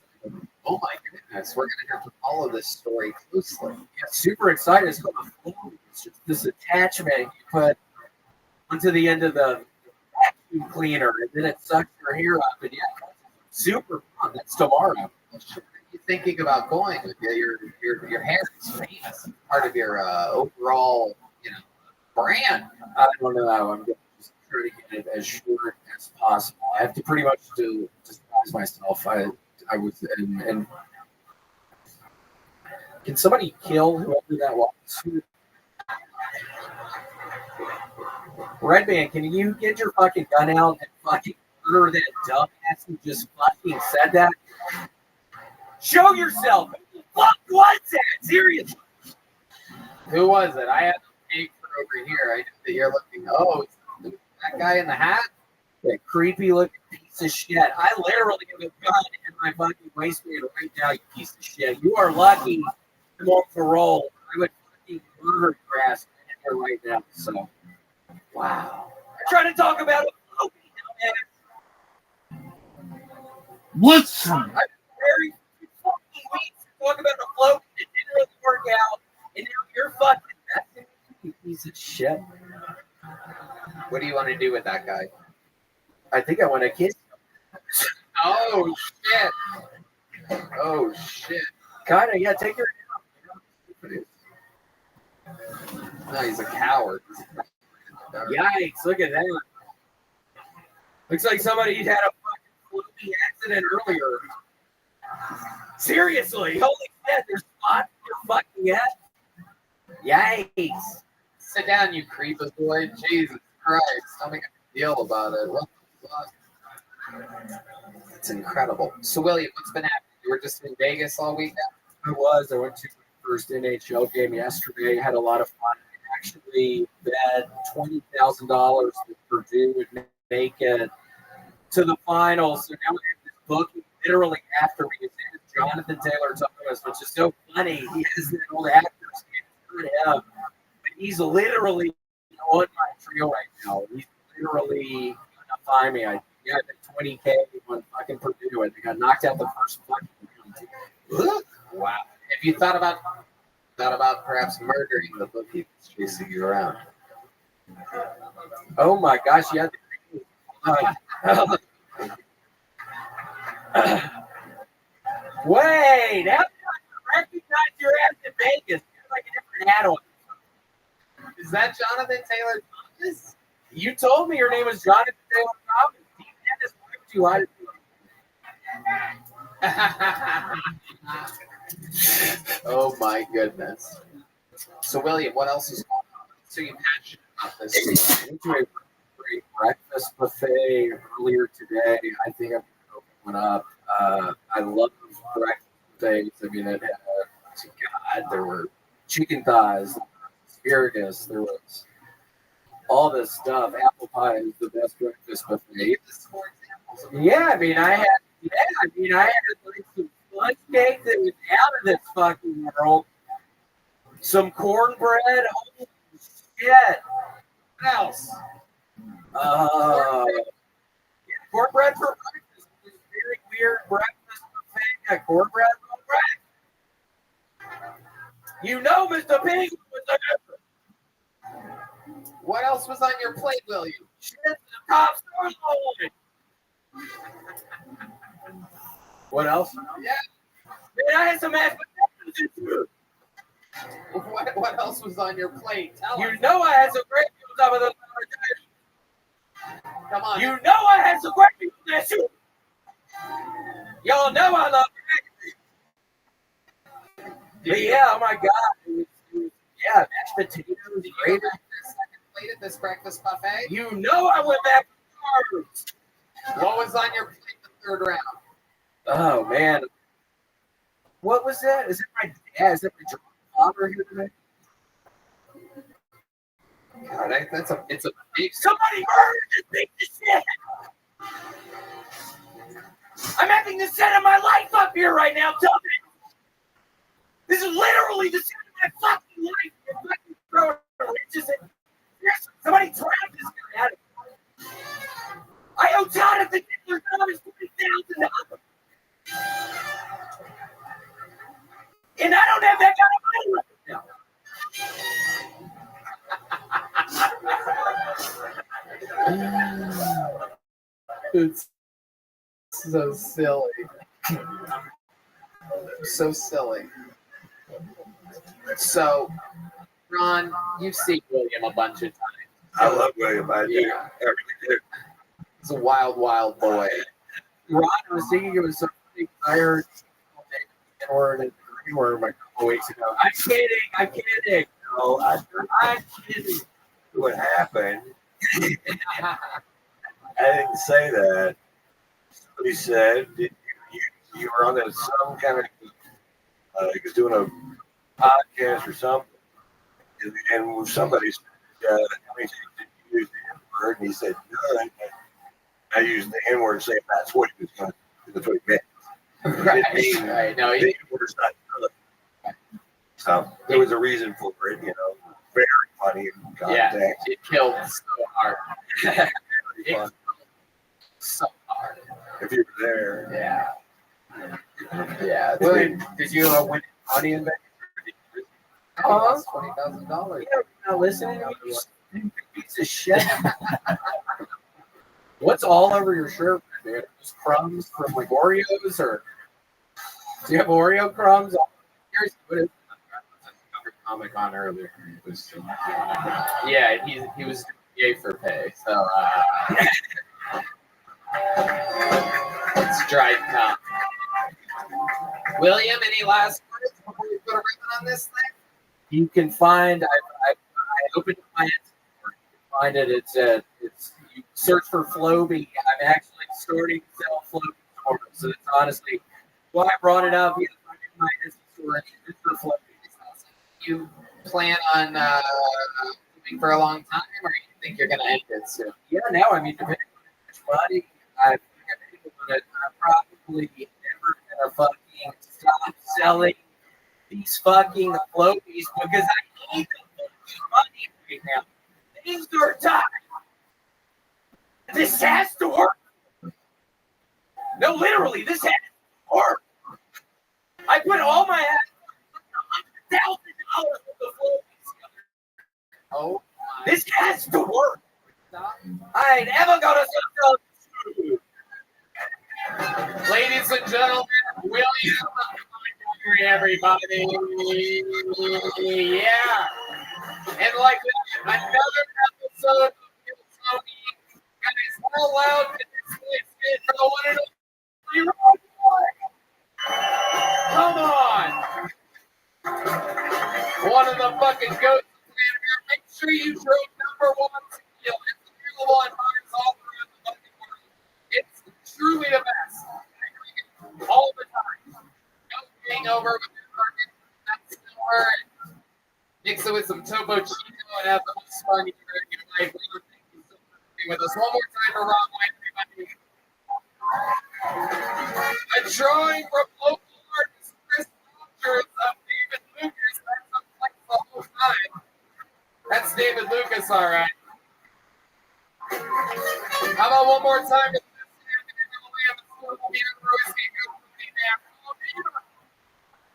Oh my goodness, we're gonna have to follow this story closely. Yeah, super excited. It's called a Floby. It's just this attachment you put onto the end of the vacuum cleaner, and then it sucks your hair up. And super fun. That's tomorrow. What are you thinking about going with your hair is famous, part of your overall, brand. I don't know how I'm going to just try to get it as short as possible. I have to pretty much disguise myself. I was and can somebody kill whoever that was? Redman, can you get your fucking gun out and fucking murder that dumbass who just fucking said that? Show yourself! Fuck was that? Seriously. Who was it? I have a cake for over here. I know that you're looking. Oh, that guy in the hat? That creepy looking piece of shit. I literally have a gun in my fucking waistband right now, you piece of shit. You are lucky I'm on parole. I would fucking murder your ass right now. So, wow. I'm trying to talk about a Floby, What's I'm very fucking weeks to talk about a Floby. It didn't really work out. And now you're fucking messing with me, you piece of shit. What do you want to do with that guy? I think I want to kiss him. Oh shit! Oh shit! Kind of, yeah. Take your. No, he's a coward. Yikes! Look at that. Looks like somebody had a fucking Floby accident earlier. Seriously, holy shit! There's spots in your fucking head. Yikes! Sit down, you creepazoid. Jesus Christ! Don't make a deal about it. What the fuck? It's incredible. So, William, what's been happening? You were just in Vegas all weekend? I was. I went to my first NHL game yesterday. Had a lot of fun. I actually bet $20,000 that Purdue would make it to the finals. So now we have this bookie literally after me. His name is Jonathan Taylor Thomas, which is so funny. He has that old actor's name, but he's literally on my trio right now. He's literally gonna find me. I got 20K on fucking Purdue, and they got knocked out the first fucking round. Wow. Have you thought about perhaps murdering the bookie that's chasing you around? Oh my gosh, yeah. Wait, how did I recognize your ass in Vegas? You're like a different hat on. Is that Jonathan Taylor Thomas? You told me your name was Jonathan Taylor Thomas. Dennis, why would you hide it? Oh my goodness. So William, what else is going on? So you passionate about this? I went to a great breakfast buffet earlier today. I think I'm going to open one up. I love breakfast buffets. I mean, it had, there were chicken thighs, there was asparagus, there was all this stuff. Apple pie is the best breakfast buffet. Yeah, I mean, I had like some sponge cake that was out of this fucking world. Some cornbread. Holy shit. What else? Cornbread for breakfast. It was a very weird breakfast buffet. Got cornbread. You know, Mr. Pink was a What else was on your plate, William? shit to the top sirloin. What else? Yeah. Man, I had some mashed potatoes too. What else was on your plate? Tell You us. know I had some great meals on those. Come on. You know I had some great meals on that soup. Y'all know I love it. But yeah, oh my God. It was, yeah, mashed potatoes, Did you gravy. go back for a second plate at this breakfast buffet? You know I went back to carbs. What was on your plate the third round? Oh man. What was that? Is it my dad? Is it my father here today? God, it's a big. Somebody murdered this piece of shit. I'm having the set of my life up here right now, tell me. This is literally the set of my fucking life. You're fucking throwing wrenches at. Somebody trap this guy out of here. I owe Jonathan Taylor Thomas $20,000. And I don't have that kind of money right now. It's so silly. So silly. So, Ron, you've seen William a bunch of times. I love William. I really do. He's a wild, wild boy. Ron, I was thinking it was something I heard word and green word a couple weeks ago. I'm kidding. No, I'm kidding. What happened? I didn't say that. Somebody said you were on some kind of he was doing a podcast or something, and somebody said, "How many times did you use the N word?" And he said, "None." I used the N word, saying that's what he was going to. That's what he meant. Right. No, The N word's not good. So there was a reason for it, very funny in context. yeah, it killed so hard. Pretty It fun. killed so hard. If you were there. Yeah. Yeah. Wait, did you win money in Vegas? $20,000. You're not listening to me, you stupid piece of shit. What's all over your shirt, man? Just crumbs from like Oreos, or do you have Oreo crumbs? Here's what is Comic on earlier. It was, yeah, he was yay for pay. So it's dried cum. William, any last words before we put a ribbon on this thing? you can find. I opened up my Instagram. You can find it. It's you search for Floby. I'm actually starting to sell Floby stores. So it's honestly why I brought it up. Because I'm in my Instagram store. It's for Floby. You plan on moving for a long time, or you think you're going to end it soon? Yeah, now I mean, depending on how much money I think I'm going to probably gonna fucking stop selling these fucking floaties because I need the fucking money right now. Things are tight. This has to work. No, literally, this has to work. I put all my $100,000 with the floaties. Oh, This has to work. I ain't ever gonna sell. ladies and gentlemen, William Montgomery, everybody. Yeah. And like another episode of Tony, guys, we're allowed to dismiss for the one and only Rob Boy. Come on. One of the fucking goats. Make sure you drink #1 tequila. It's available in bars all around the fucking world. It's truly the best. I drink it all the time. No hangover with the fucking silver. Mix it with some Topo Chico and have the most fun you've ever in your life. We would thank you so much for being with us. One more time for Rob White, everybody. A drawing from local artist Chris Rogers of David Lucas. That's a flex the whole time. That's David Lucas, all right. How about one more time?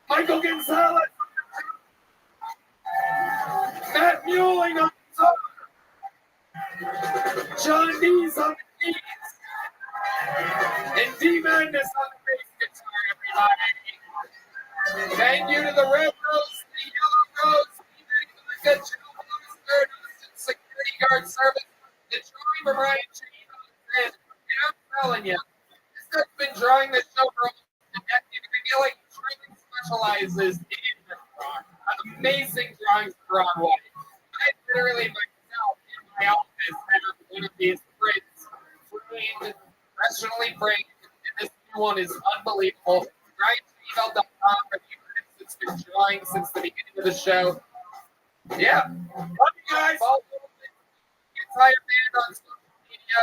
Michael Gonzalez. Matt Muelling on the guitar. John Dees on the keys. And D Madness on the bass guitar, everybody. Thank you to the Red Rose, the Yellow Rose, the Good Third Security Guard Service, the drawing from Ryan Chino. And I'm telling you, this guy's been drawing this show for almost a decade. I feel like he really specializes in amazing drawings for Ron White. I literally myself in my office have one of these prints framed, professionally framed, and this new one is unbelievable. RyanChino.com for the prints that's been drawing since the beginning of the show. Yeah. Love you guys. Follow the entire band on social media.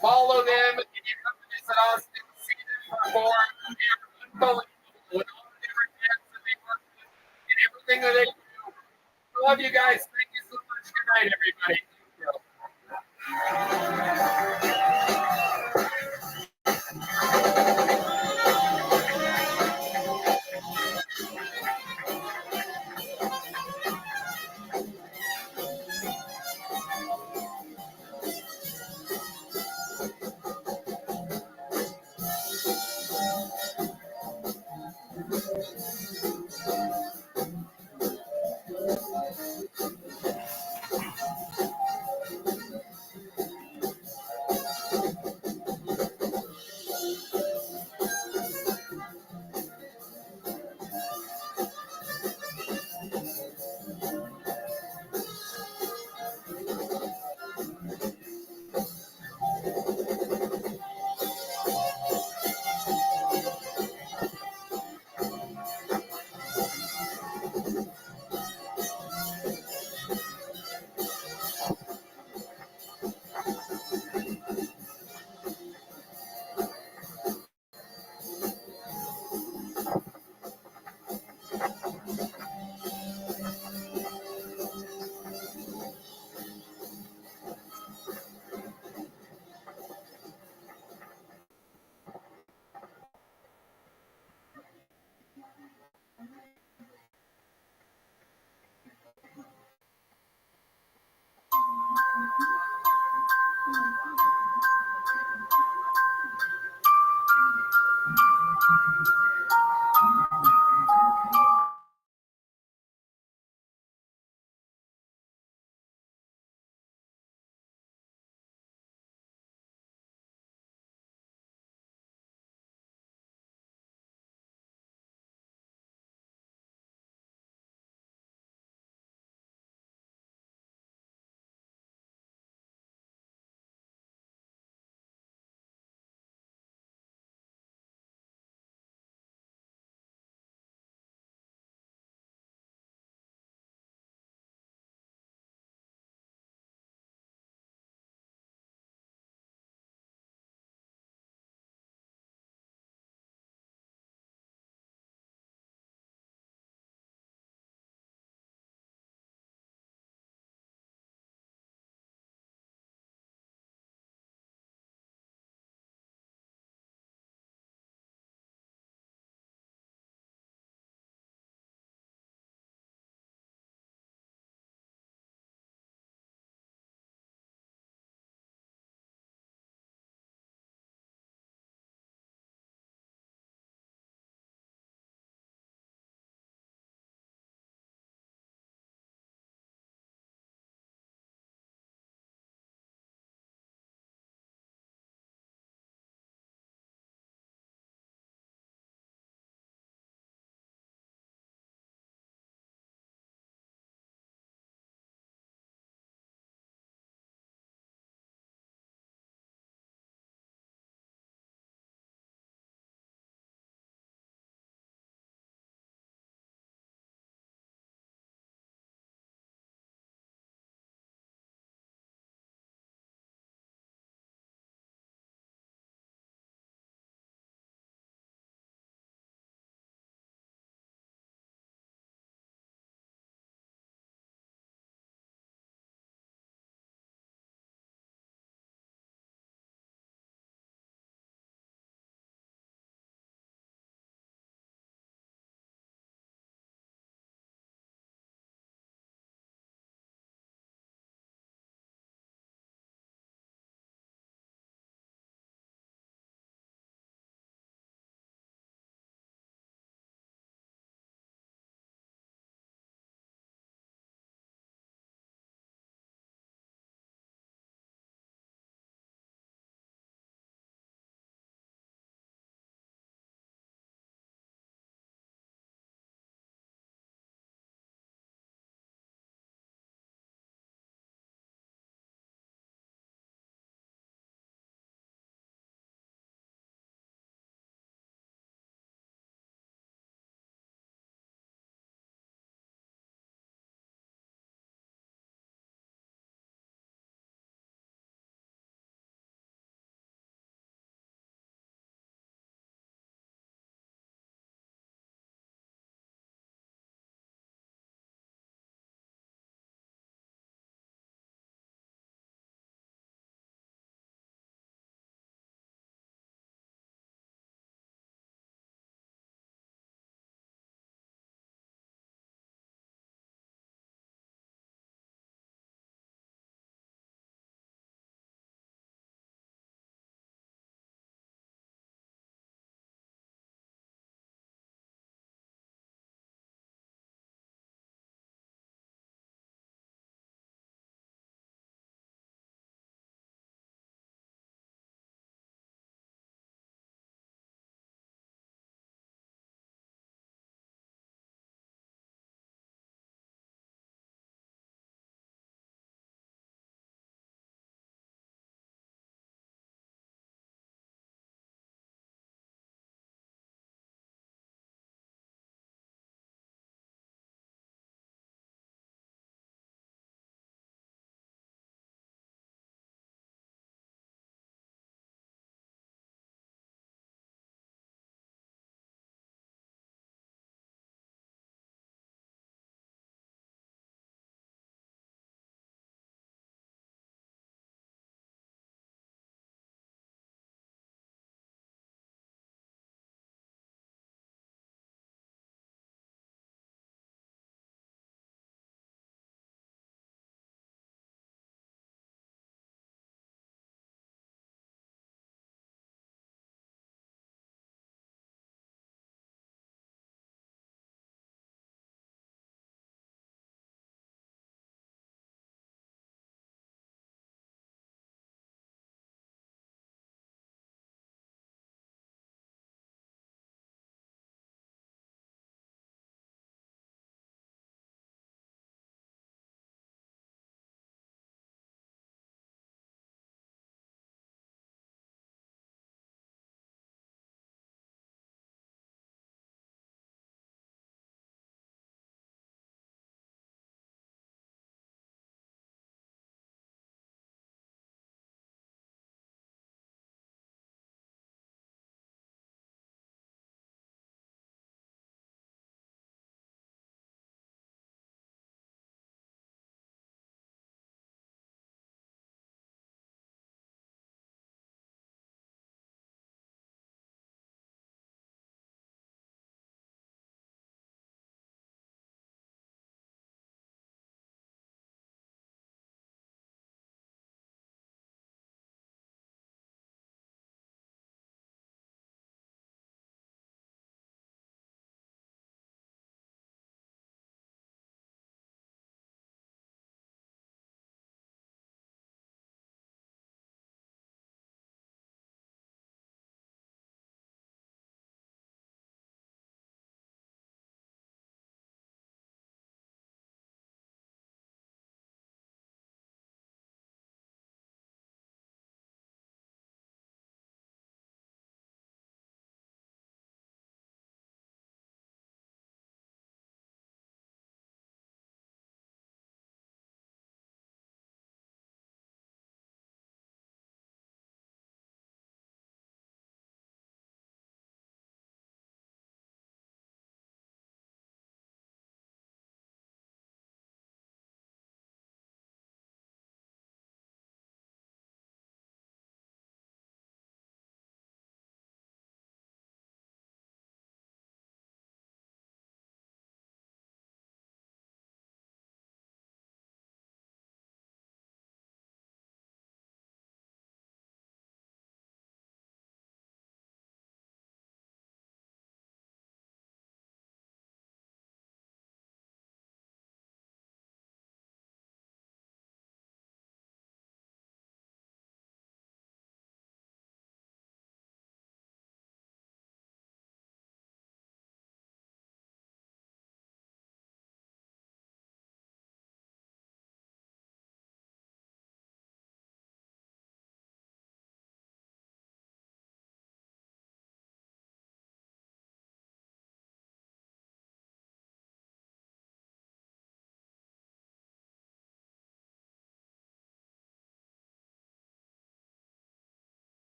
Follow them. If you come to visit Austin, see them perform. They're unbelievable with all the different bands that they work with and everything that they do. I love you guys. Thank you so much. Good night, everybody.